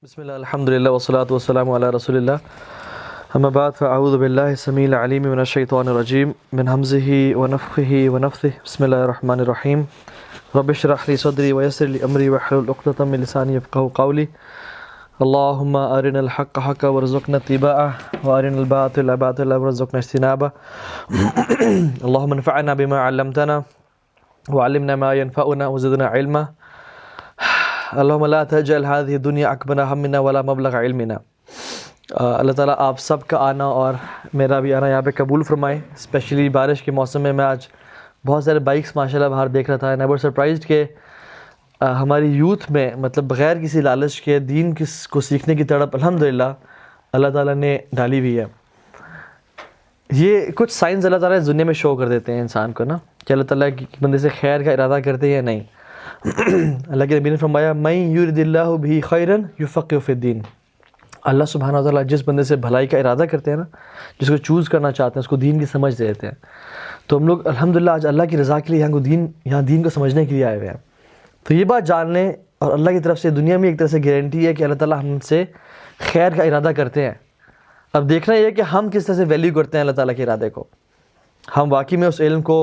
بسم اللہ الحمد للہ والصلاة والسلام علی رسول اللہ اما بعد فاعوذ باللہ السمیع العلیم من الشیطان الرجیم من حمزہ ونفخہ ونفثہ بسم اللہ الرحمن الرحیم رب اشرح لی صدری ویسر لی امری واحلل عقدۃ من لسانی یفقہوا قولی اللہم ارنا الحق حقا وارزقنا اتباعہ وارنا الباطل باطلا وارزقنا اجتنابہ اللہم انفعنا بما علمتنا وعلمنا ما ينفعنا وزدنا علما اللہم لا تجعل هذه الدنيا اکبر ہمنا ولا مبلغ علمنا۔ اللہ تعالیٰ آپ سب کا آنا اور میرا بھی آنا یہاں پہ قبول فرمائے۔ اسپیشلی بارش کے موسم میں آج بہت سارے بائکس ماشاءاللہ باہر دیکھ رہا تھا، اینڈ آئی واز سرپرائزڈ کہ ہماری یوتھ میں مطلب بغیر کسی لالچ کے دین کو سیکھنے کی تڑپ الحمدللہ اللہ تعالیٰ نے ڈالی ہوئی ہے۔ یہ کچھ سائنس اللہ تعالیٰ اس دنیا میں شو کر دیتے ہیں انسان کو نا، کہ اللہ تعالیٰ کی بندے سے خیر کا ارادہ کرتے ہیں یا نہیں۔ اللہ کے نبی نے فرمایا من یرد اللہ بہ خیرا یفقہہ فی الدین، اللہ سبحانہ وتعالیٰ جس بندے سے بھلائی کا ارادہ کرتے ہیں نا، جس کو چوز کرنا چاہتے ہیں، اس کو دین کی سمجھ دیتے ہیں۔ تو ہم لوگ الحمدللہ آج اللہ کی رضا کے لیے یہاں دین کو سمجھنے کے لیے آئے ہوئے ہیں۔ تو یہ بات جان لیں، اور اللہ کی طرف سے دنیا میں ایک طرح سے گارنٹی ہے کہ اللہ تعالیٰ ہم سے خیر کا ارادہ کرتے ہیں۔ اب دیکھنا یہ ہے کہ ہم کس طرح سے ویلیو کرتے ہیں اللہ تعالیٰ کے ارادے کو۔ ہم واقعی میں اس علم کو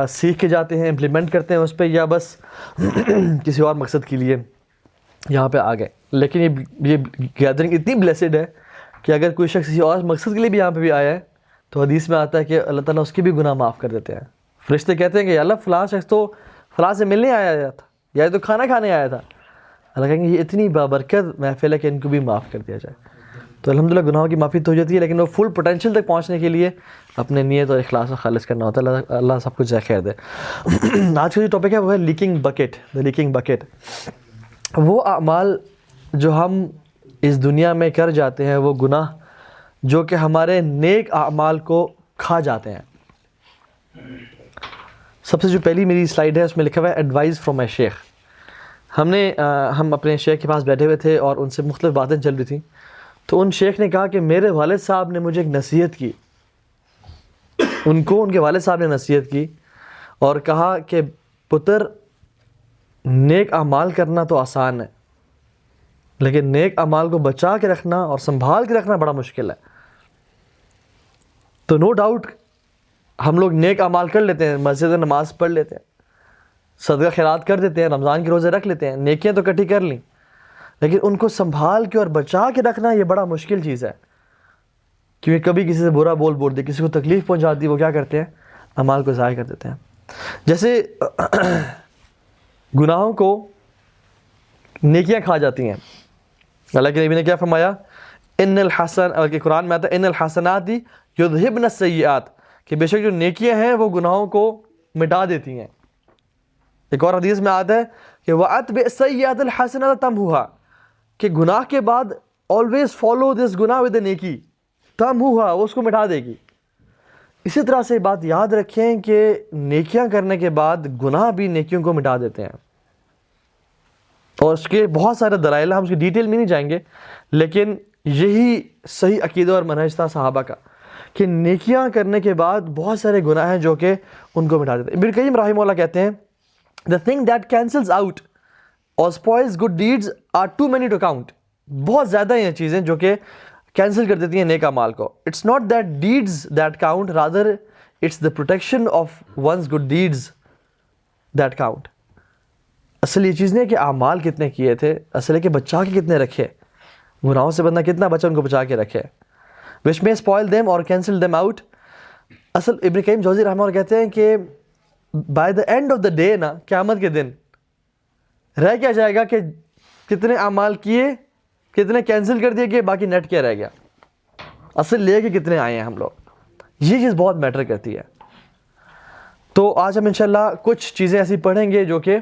سیکھ کے جاتے ہیں، امپلیمنٹ کرتے ہیں اس پہ، یا بس کسی اور مقصد کے لیے یہاں پہ آ گئے۔ لیکن یہ گیدرنگ اتنی بلیسڈ ہے کہ اگر کوئی شخص کسی اور مقصد کے لیے بھی یہاں پہ بھی آیا ہے تو حدیث میں آتا ہے کہ اللہ تعالیٰ اس کے بھی گناہ معاف کر دیتے ہیں۔ فرشتے کہتے ہیں کہ یا اللہ فلاں شخص تو فلاں سے ملنے آیا تھا، یا تو کھانا کھانے آیا تھا، اللہ کہیں گے یہ اتنی بابرکت محفل ہے کہ ان کو بھی معاف کر دیا جائے۔ تو الحمدللہ گناہوں کی معافی تو ہو جاتی ہے، لیکن وہ فل پوٹینشیل تک پہنچنے کے لیے اپنے نیت اور اخلاص اور خالص کرنا ہوتا ہے۔ اللہ سب کچھ خیر دے۔ آج کا جو ٹاپک ہے وہ ہے لیکنگ بکٹ، دا لیکنگ بکٹ۔ وہ اعمال جو ہم اس دنیا میں کر جاتے ہیں، وہ گناہ جو کہ ہمارے نیک اعمال کو کھا جاتے ہیں۔ سب سے جو پہلی میری سلائیڈ ہے اس میں لکھا ہوا ہے ایڈوائز فرام مائی شیخ۔ ہم اپنے شیخ کے پاس بیٹھے ہوئے تھے اور ان سے مختلف باتیں چل رہی تھیں، تو ان شیخ نے کہا کہ میرے والد صاحب نے مجھے ایک نصیحت کی، ان کے والد صاحب نے نصیحت کی اور کہا کہ پتر نیک اعمال کرنا تو آسان ہے، لیکن نیک اعمال کو بچا کے رکھنا اور سنبھال کے رکھنا بڑا مشکل ہے۔ تو نو ڈاؤٹ ہم لوگ نیک اعمال کر لیتے ہیں، مسجد میں نماز پڑھ لیتے ہیں، صدقہ خیرات کر دیتے ہیں، رمضان کے روزے رکھ لیتے ہیں، نیکیاں تو اکٹھی کر لیں، لیکن ان کو سنبھال کے اور بچا کے رکھنا یہ بڑا مشکل چیز ہے، کیونکہ کبھی کسی سے برا بول دے، کسی کو تکلیف پہنچا دی، وہ کیا کرتے ہیں؟ اعمال کو ضائع کر دیتے ہیں۔ جیسے گناہوں کو نیکیاں کھا جاتی ہیں۔ اللہ کے نبی نے کیا فرمایا؟ ان الحسن، اور کہ قرآن میں آتا ہے ان الحسنات یذہبن السیئات، کہ بے شک جو نیکیاں ہیں وہ گناہوں کو مٹا دیتی ہیں۔ ایک اور حدیث میں آتا ہے کہ وَأَتْبِعْ السَّيِّئَةَ الْحَسَنَةَ تَمْحُوهَا، کہ گناہ کے بعد always follow this گناہ with a نیکی، تمحوها، وہ اس کو مٹا دے گی۔ اسی طرح سے بات یاد رکھیں کہ نیکیاں کرنے کے بعد گناہ بھی نیکیوں کو مٹا دیتے ہیں، اور اس کے بہت سارے دلائل، ہم اس کی ڈیٹیل میں نہیں جائیں گے، لیکن یہی صحیح عقیدہ اور منہج تھا صحابہ کا کہ نیکیاں کرنے کے بعد بہت سارے گناہ ہیں جو کہ ان کو مٹا دیتے ہیں۔ ابن قیم رحمہ اللہ کہتے ہیں the thing that cancels out or spoils good deeds are too many to count۔ بہت زیادہ ہیں یہ چیزیں جو کہ کینسل کر دیتی ہیں نیک اعمال کو۔ It's not that deeds that count, rather it's the protection of one's good deeds that count۔ اصل یہ چیز نہیں ہے کہ اعمال کتنے کیے تھے، اصل ہے کہ بچا کے کتنے رکھے، گناہوں سے بندہ کتنا بچا، ان کو بچا کے رکھے، which may spoil them or cancel them out۔ اصل ابن قیم جوزی رحمہ اللہ کہتے ہیں کہ by the and of the day نا، قیامت کے دن رہ کیا جائے گا کہ کتنے اعمال کیے، کتنے کینسل کر دیے گئے، باقی نیٹ کیا رہ گیا، اصل لے کے کتنے آئے ہیں ہم لوگ۔ یہ چیز بہت میٹر کرتی ہے۔ تو آج ہم انشاءاللہ کچھ چیزیں ایسی پڑھیں گے جو کہ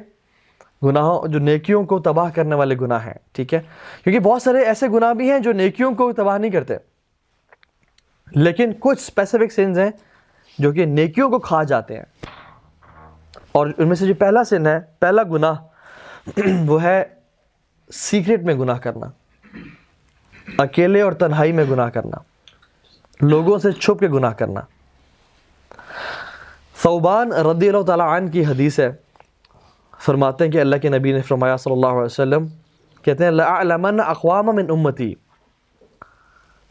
گناہوں، جو نیکیوں کو تباہ کرنے والے گناہ ہیں، ٹھیک ہے؟ کیونکہ بہت سارے ایسے گناہ بھی ہیں جو نیکیوں کو تباہ نہیں کرتے، لیکن کچھ اسپیسیفک سنز ہیں جو کہ نیکیوں کو کھا جاتے ہیں، اور ان میں سے جو پہلا سن ہے، پہلا گناہ وہ ہے سیکرٹ میں گناہ کرنا، اکیلے اور تنہائی میں گناہ کرنا، لوگوں سے چھپ کے گناہ کرنا۔ ثوبان رضی اللہ تعالیٰ عنہ کی حدیث ہے، فرماتے ہیں کہ اللہ کے نبی نے فرمایا صلی اللہ علیہ وسلم کہتے ہیں لَأَعْلَمَنَّ أَقْوَامًا مِنْ أُمَّتِي،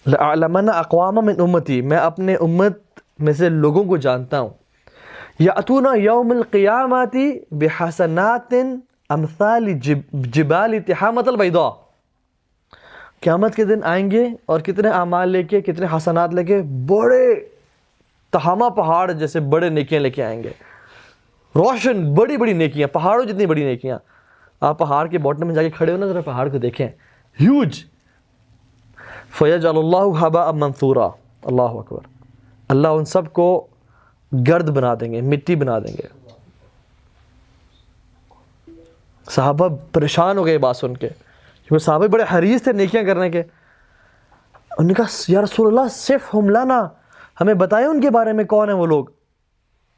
لَأَعْلَمَنَّ أَقْوَامًا مِنْ أُمَّتِي، میں اپنے امت میں سے لوگوں کو جانتا ہوں، یأتون یوم القیامت بحسنات امثال جبال تحامۃ البیضاء، قیامت کے دن آئیں گے اور کتنے اعمال لے کے، کتنے حسنات لے کے، بڑے تہامہ پہاڑ جیسے بڑے نیکیاں لے کے آئیں گے، روشن بڑی بڑی نیکیاں، پہاڑوں جتنی بڑی نیکیاں. آپ پہاڑ کے باٹم میں جا کے کھڑے ہو نا، ذرا پہاڑ کو دیکھیں، ہیوج. فَيَجْعَلُ اللَّهُ هَبَاءً مَنْثُورًا، اللہ اکبر، اللہ ان سب کو گرد بنا دیں گے، مٹی بنا دیں گے. صحابہ پریشان ہو گئے بات سن کے، کیونکہ صحابہ بڑے حریص تھے نیکیاں کرنے کے. انہوں نے کہا یا رسول اللہ صفہم لنا، ہمیں بتائیں ان کے بارے میں کون ہیں وہ لوگ،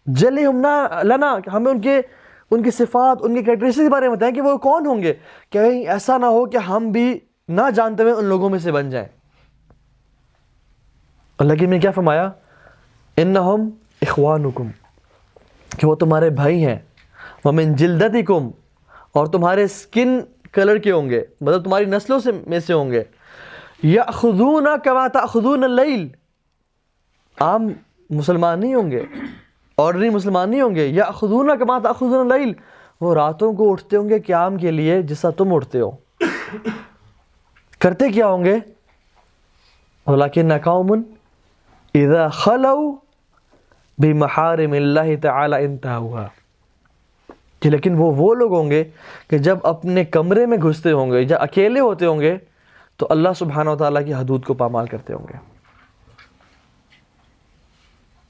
جلہم لنا، ہمیں ان کی صفات، ان کی کریکٹرسٹکس کے بارے میں بتائیں کہ وہ کون ہوں گے، کہیں ایسا نہ ہو کہ ہم بھی نہ جانتے ہوئے ان لوگوں میں سے بن جائیں. اللہ کی نے کیا فرمایا، انہم اخوانکم، کہ وہ تمہارے بھائی ہیں، ومن جلدتکم، اور تمہارے سکن کلر کے ہوں گے، مطلب تمہاری نسلوں میں سے ہوں گے. یأخذون کما تأخذون اللیل، عام مسلمان نہیں ہوں گے، آرڈنری مسلمان نہیں ہوں گے. یأخذون کما تأخذون اللیل، وہ راتوں کو اٹھتے ہوں گے قیام کے لیے جیسا تم اٹھتے ہو. کرتے کیا ہوں گے، ولکن قوم اذا خلوا بمحارم اللہ تعالی انتہوها، کہ لیکن وہ لوگ ہوں گے کہ جب اپنے کمرے میں گھستے ہوں گے، جب اکیلے ہوتے ہوں گے تو اللہ سبحانہ و تعالیٰ کی حدود کو پامال کرتے ہوں گے.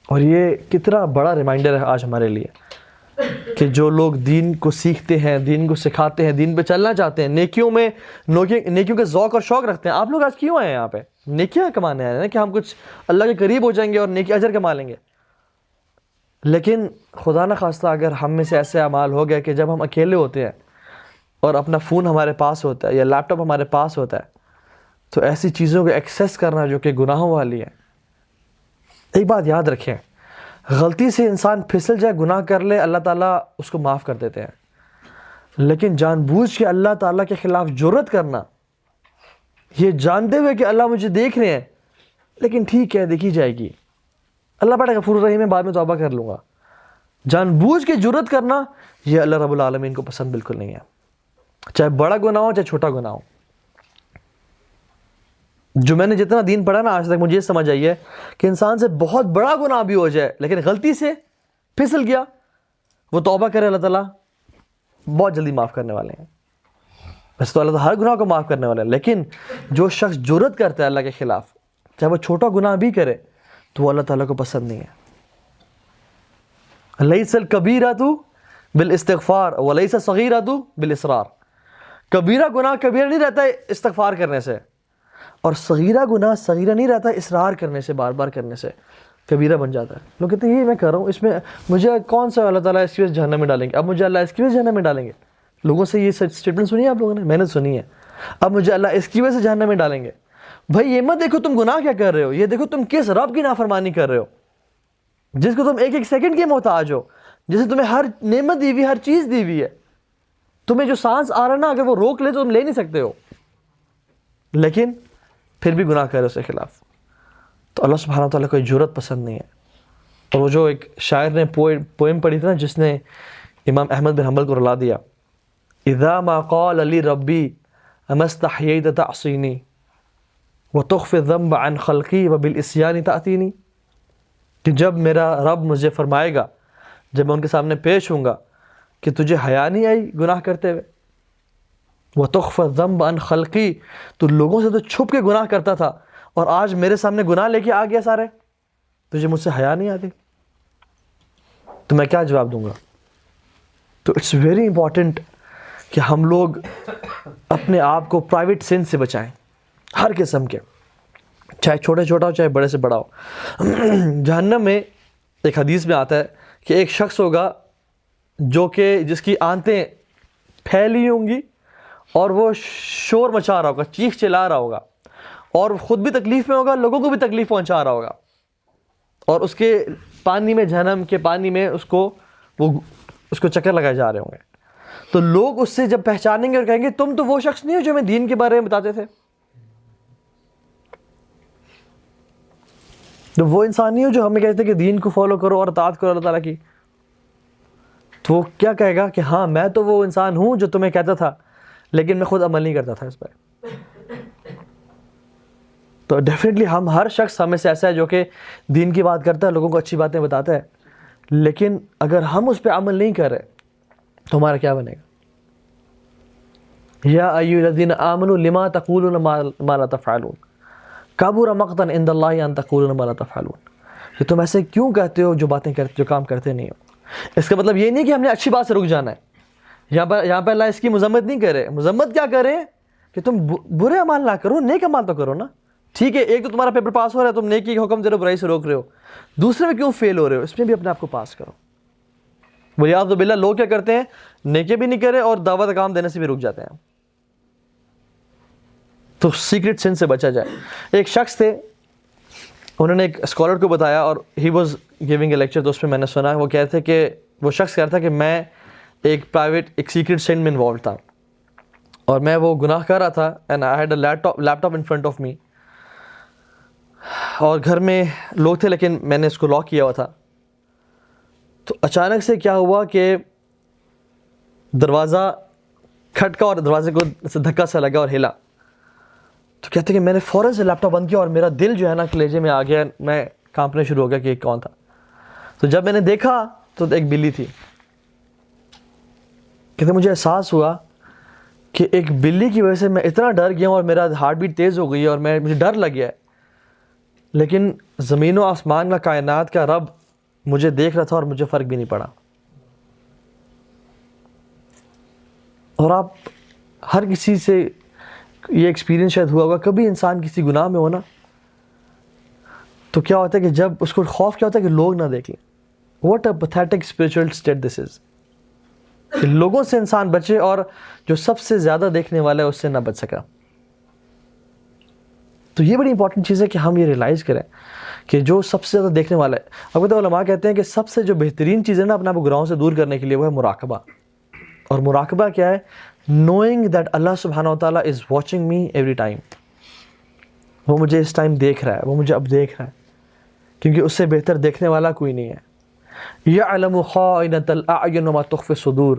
اور یہ کتنا بڑا ریمائنڈر ہے آج ہمارے لیے کہ جو لوگ دین کو سیکھتے ہیں، دین کو سکھاتے ہیں، دین پہ چلنا چاہتے ہیں، نیکیوں کے ذوق اور شوق رکھتے ہیں. آپ لوگ آج کیوں آئے ہیں یہاں پہ؟ نیکیاں کمانے آئے ہیں کہ ہم کچھ اللہ کے قریب ہو جائیں گے اور نیکی اجر کما لیں گے. لیکن خدا نہ خواستہ اگر ہم میں سے ایسے اعمال ہو گئے کہ جب ہم اکیلے ہوتے ہیں اور اپنا فون ہمارے پاس ہوتا ہے یا لیپ ٹاپ ہمارے پاس ہوتا ہے، تو ایسی چیزوں کو ایکسیس کرنا جو کہ گناہوں والی ہے. ایک بات یاد رکھیں، غلطی سے انسان پھسل جائے، گناہ کر لے، اللہ تعالیٰ اس کو معاف کر دیتے ہیں. لیکن جان بوجھ کے اللہ تعالیٰ کے خلاف جرأت کرنا، یہ جانتے ہوئے کہ اللہ مجھے دیکھ رہے ہیں لیکن ٹھیک ہے دیکھی جائے گی، اللہ بڑا غفور الرحیم ہے، بعد میں توبہ کر لوں گا، جان بوجھ کے جرأت کرنا، یہ اللہ رب العالمین کو پسند بالکل نہیں ہے. چاہے بڑا گناہ ہو چاہے چھوٹا گناہ ہو. جو میں نے جتنا دین پڑھا نا آج تک، مجھے یہ سمجھ آئی ہے کہ انسان سے بہت بڑا گناہ بھی ہو جائے لیکن غلطی سے پھسل گیا، وہ توبہ کرے، اللہ تعالیٰ بہت جلدی معاف کرنے والے ہیں. ویسے تو اللہ تعالیٰ ہر گناہ کو معاف کرنے والے ہیں، لیکن جو شخص جرأت کرتا ہے اللہ کے خلاف، چاہے وہ چھوٹا گناہ بھی کرے، تو وہ اللہ تعالیٰ کو پسند نہیں ہے. لیس الکبیرۃ بالاستغفار ولیس الصغیرۃ بالاصرار، کبیرہ گناہ کبیرہ نہیں رہتا ہے استغفار کرنے سے، اور صغیرہ گناہ صغیرہ نہیں رہتا اصرار کرنے سے، بار بار کرنے سے کبیرہ بن جاتا ہے. لوگ کہتے ہیں یہ میں کر رہا ہوں، اس میں مجھے کون سا اللہ تعالیٰ اس کی وجہ سے جہنم میں ڈالیں گے، اب مجھے اللہ اس کی وجہ سے جہنم میں ڈالیں گے. لوگوں سے یہ اسٹیٹمنٹ سنی ہے آپ لوگوں نے؟ میں نے سنی ہے. اب مجھے اللہ اس کی وجہ سے جہنم میں ڈالیں گے. بھائی یہ مت دیکھو تم گناہ کیا کر رہے ہو، یہ دیکھو تم کس رب کی نافرمانی کر رہے ہو، جس کو تم ایک ایک سیکنڈ کے محتاج ہو، جسے تمہیں ہر نعمت دی ہوئی، ہر چیز دی ہوئی ہے. تمہیں جو سانس آ رہا نا، اگر وہ روک لے تو تم لے نہیں سکتے ہو، لیکن پھر بھی گناہ کر رہے ہو اس کے خلاف. تو اللہ سبحانہ و تعالیٰ کو جرأت پسند نہیں ہے. اور وہ جو ایک شاعر نے پوئم پڑھی تھی نا، جس نے امام احمد بن حنبل کو رلا دیا، اذا ما قال لی ربی اما استحییت تعصینی وتخفی الذنب عن خلقی وبالعصیان تأتینی، کہ جب میرا رب مجھے فرمائے گا، جب میں ان کے سامنے پیش ہوں گا، کہ تجھے حیا نہیں آئی گناہ کرتے ہوئے، وتخفی الذنب عن خلقی، تو لوگوں سے تو چھپ کے گناہ کرتا تھا اور آج میرے سامنے گناہ لے کے آ گیا سارے، تجھے مجھ سے حیا نہیں آتی، تو میں کیا جواب دوں گا؟ تو اٹس ویری امپورٹنٹ کہ ہم لوگ اپنے آپ کو پرائیویٹ سین سے بچائیں، ہر قسم کے، چاہے چھوٹا چھوٹا ہو چاہے بڑے سے بڑا ہو. جہنم میں ایک حدیث میں آتا ہے کہ ایک شخص ہوگا جو کہ جس کی آنتیں پھیلی ہوں گی اور وہ شور مچا رہا ہوگا، چیخ چلا رہا ہوگا، اور خود بھی تکلیف میں ہوگا، لوگوں کو بھی تکلیف پہنچا رہا ہوگا، اور اس کے پانی میں، جہنم کے پانی میں اس کو چکر لگائے جا رہے ہوں گے. تو لوگ اس سے جب پہچانیں گے اور کہیں گے تم تو وہ شخص نہیں ہو جو ہمیں دین کے بارے میں بتاتے تھے، تو وہ انسان نہیں ہو جو ہمیں کہتے کہ دین کو فالو کرو اور اطاعت کرو اللہ تعالیٰ کی. تو وہ کیا کہے گا کہ ہاں میں تو وہ انسان ہوں جو تمہیں کہتا تھا لیکن میں خود عمل نہیں کرتا تھا اس پر. تو ڈیفینیٹلی ہر شخص ہمیں سے ایسا ہے جو کہ دین کی بات کرتا ہے، لوگوں کو اچھی باتیں بتاتا ہے، لیکن اگر ہم اس پہ عمل نہیں کر رہے تو ہمارا کیا بنے گا؟ یا ایھا الذین آمنوا لما تقولون ما لا تفعلون کبر مقتا عند اللہ ان تقولوا ما لا تفعلون. کہ تم ایسے کیوں کہتے ہو جو باتیں کرتے، جو کام کرتے نہیں ہو. اس کا مطلب یہ نہیں کہ ہم نے اچھی بات سے رک جانا ہے. یہاں پہ اللہ اس کی مذمت نہیں کرے. مذمت کیا کرے کہ تم برے اعمال نہ کرو، نیک اعمال تو کرو نا. ٹھیک ہے، ایک تو تمہارا پیپر پاس ہو رہا ہے، تم نیکی کے حکم دے رہے ہو، برائی سے روک رہے ہو. دوسرے میں کیوں فیل ہو رہے ہو، اس میں بھی اپنے آپ کو پاس کرو. ولیعوذ باللہ لوگ کیا کرتے ہیں، نیکی بھی نہیں کرے اور دعوت کام دینے سے بھی رک جاتے ہیں. تو سیکرٹ سن سے بچا جائے. ایک شخص تھے، انہوں نے ایک اسکالر کو بتایا اور he was giving a lecture, تو اس میں نے سنا وہ کہتے تھے کہ وہ شخص کہتا تھا کہ میں ایک پرائیویٹ ایک سیکرٹ سن میں انوالو تھا اور میں وہ گناہ کر رہا تھا. And I had a laptop in front of me, اور گھر میں لوگ تھے لیکن میں نے اس کو لاک کیا ہوا تھا. تو اچانک سے کیا ہوا کہ دروازہ کھٹکا اور دروازے کو دھکا سا لگا اور ہلا. تو کہتے کہ میں نے فوراً سے لیپ ٹاپ بند کیا اور میرا دل جو ہے نا کلیجے میں آ گیا، میں کانپنے شروع ہو گیا کہ کون تھا. تو جب میں نے دیکھا تو ایک بلی تھی. کہتے مجھے احساس ہوا کہ ایک بلی کی وجہ سے میں اتنا ڈر گیا ہوں اور میرا ہارٹ بیٹ تیز ہو گئی ہے اور مجھے ڈر لگ گیا ہے، لیکن زمین و آسمان کا، کائنات کا رب مجھے دیکھ رہا تھا اور مجھے فرق بھی نہیں پڑا. اور آپ ہر کسی سے یہ ایکسپیرینس شاید ہوا ہوگا، کبھی انسان کسی گناہ میں ہونا تو کیا ہوتا ہے کہ جب اس کو خوف کیا ہوتا ہے کہ لوگ نہ دیکھ لیں. What a pathetic spiritual state this is, کہ لوگوں سے انسان بچے اور جو سب سے زیادہ دیکھنے والا ہے اس سے نہ بچ سکا. تو یہ بڑی امپورٹنٹ چیز ہے کہ ہم یہ ریئلائز کریں کہ جو سب سے زیادہ دیکھنے والا ہے. اب تو علماء کہتے ہیں کہ سب سے جو بہترین چیز ہے نا اپنے آپ کو گناہوں سے دور کرنے کے لیے، وہ ہے مراقبہ. اور مراقبہ کیا ہے؟ نوئنگ دیٹ اللہ سبحانہ و تعالیٰ is watching me every time. وہ مجھے اس ٹائم دیکھ رہا ہے، وہ مجھے اب دیکھ رہا ہے، کیونکہ اس سے بہتر دیکھنے والا کوئی نہیں ہے. یعلم خائنۃ الاعین وما تخفی الصدور،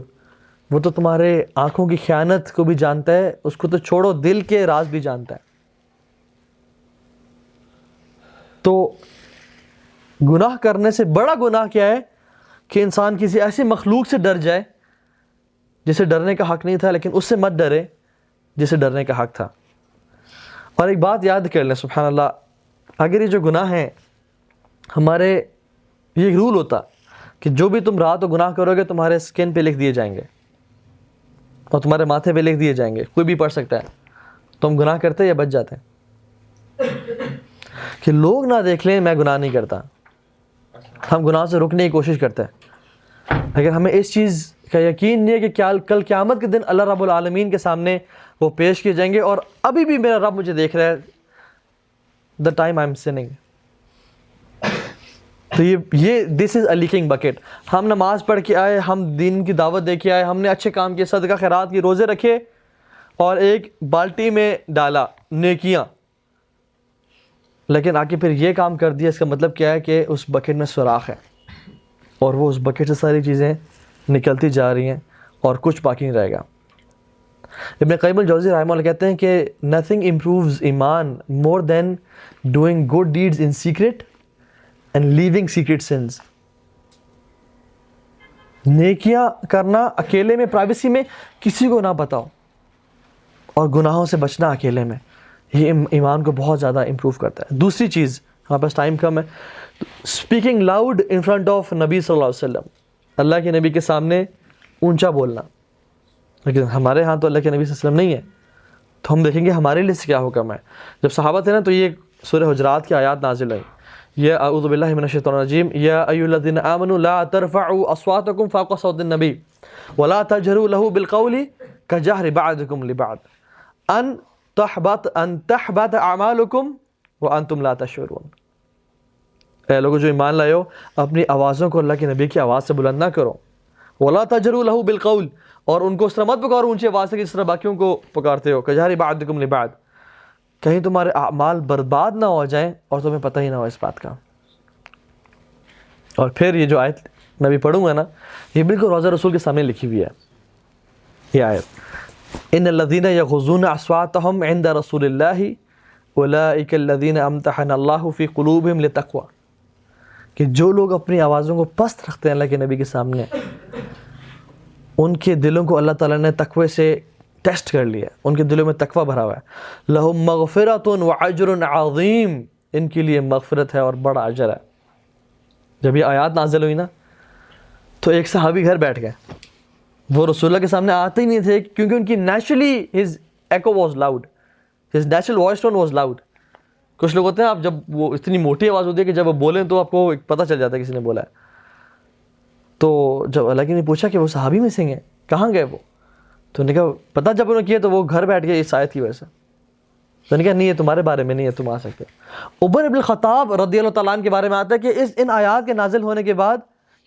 وہ تو تمہارے آنکھوں کی خیانت کو بھی جانتا ہے، اس کو تو چھوڑو دل کے راز بھی جانتا ہے. تو گناہ کرنے سے بڑا گناہ کیا ہے کہ انسان کسی ایسی مخلوق سے ڈر جائے جسے ڈرنے کا حق نہیں تھا، لیکن اس سے مت ڈرے جسے ڈرنے کا حق تھا. اور ایک بات یاد کر لیں، سبحان اللہ، اگر یہ جو گناہ ہیں ہمارے، یہ ایک رول ہوتا کہ جو بھی تم رات کو گناہ کرو گے تمہارے سکن پہ لکھ دیے جائیں گے اور تمہارے ماتھے پہ لکھ دیے جائیں گے، کوئی بھی پڑھ سکتا ہے تم گناہ کرتے یا بچ جاتے ہیں. کہ لوگ نہ دیکھ لیں میں گناہ نہیں کرتا، ہم گناہ سے رکنے کی کوشش کرتے ہیں. اگر ہمیں اس چیز کا یقین نہیں ہے کہ کل قیامت کے دن اللہ رب العالمین کے سامنے وہ پیش کیے جائیں گے اور ابھی بھی میرا رب مجھے دیکھ رہا ہے، دا ٹائم آئی ایم سننگ. تو یہ دس از اے لیکنگ بکٹ. ہم نماز پڑھ کے آئے، ہم دین کی دعوت دے کے آئے، ہم نے اچھے کام کیے، صدقہ خیرات کی، روزے رکھے اور ایک بالٹی میں ڈالا نیکیاں، لیکن آ کے پھر یہ کام کر دیا. اس کا مطلب کیا ہے کہ اس بکٹ میں سوراخ ہے اور وہ اس بکٹ سے ساری چیزیں نکلتی جا رہی ہیں اور کچھ باقی نہیں رہے گا. ابن قیم الجوزی رحمہ اللہ کہتے ہیں کہ nothing improves ایمان more than doing good deeds in secret and leaving secret sins. نیکیاں کرنا اکیلے میں، پرائیویسی میں، کسی کو نہ بتاؤ، اور گناہوں سے بچنا اکیلے میں، یہ ایمان کو بہت زیادہ امپروو کرتا ہے. دوسری چیز، ہمارے پاس ٹائم کم ہے، speaking loud in front of نبی صلی اللہ علیہ وسلم، اللہ کے نبی کے سامنے اونچا بولنا. لیکن ہمارے ہاں تو اللہ کے نبی صلی اللہ علیہ وسلم نہیں ہے، تو ہم دیکھیں گے ہمارے لیے کیا حکم ہے. جب صحابہ تھے نا تو یہ سورہ حجرات کی آیات نازل ہوئی، یا اعوذ باللہ من الشیطان الرجیم، یا ایھا الذین آمنوا لا ترفعوا اصواتکم فوق صوت النبی ولا تجهروا له بالقول كجهر بعضکم لبعض ان تحبط اعمالکم وانتم لا تشعرون. اے لوگوں جو ایمان لائے ہو، اپنی آوازوں کو اللہ کے نبی کی آواز سے بلند نہ کرو. ولا تجهروا له بالقول، اور ان کو اس طرح مت پکارو اونچی آواز سے کہ جس طرح باقیوں کو پکارتے ہو، کجہر بعضکم لبعض، کہیں تمہارے اعمال برباد نہ ہو جائیں اور تمہیں پتہ ہی نہ ہو اس بات کا۔ اور پھر یہ جو آیت میں بھی پڑھوں گا نا، یہ بالکل روضہ رسول کے سامنے لکھی ہوئی ہے یہ آیت، ان الذین یغضون اصواتهم عند رسول اللہ اولئک الذین امتحن اللہ فی قلوبہم للتقوی، کہ جو لوگ اپنی آوازوں کو پست رکھتے ہیں اللہ کے نبی کے سامنے، ان کے دلوں کو اللہ تعالیٰ نے تقوی سے ٹیسٹ کر لیا، ان کے دلوں میں تقوی بھرا ہوا ہے۔ لہم مغفرۃ وعجر عظیم، ان کے لیے مغفرت ہے اور بڑا اجر ہے۔ جب یہ آیات نازل ہوئی نا تو ایک صحابی گھر بیٹھ گئے، وہ رسول اللہ کے سامنے آتے ہی نہیں تھے کیونکہ ان کی naturally his echo was loud, his natural voice tone was loud. کچھ لوگ ہوتے ہیں، آپ جب وہ اتنی موٹی آواز ہوتی ہے کہ جب وہ بولیں تو آپ کو پتہ چل جاتا ہے کسی نے بولا ہے۔ تو جب اللہ کی نے پوچھا کہ وہ صحابی میں سے ہیں، کہاں گئے وہ، تو انہوں نے کہا پتہ جب انہوں نے کیا تو وہ گھر بیٹھ گئے اس آیت کی وجہ سے۔ تو انہوں نے کہا نہیں، یہ تمہارے بارے میں نہیں ہے، تم آ سکتے۔ عمر بن الخطاب رضی اللہ تعالیٰ عنہ کے بارے میں آتا ہے کہ ان آیات کے نازل ہونے کے بعد،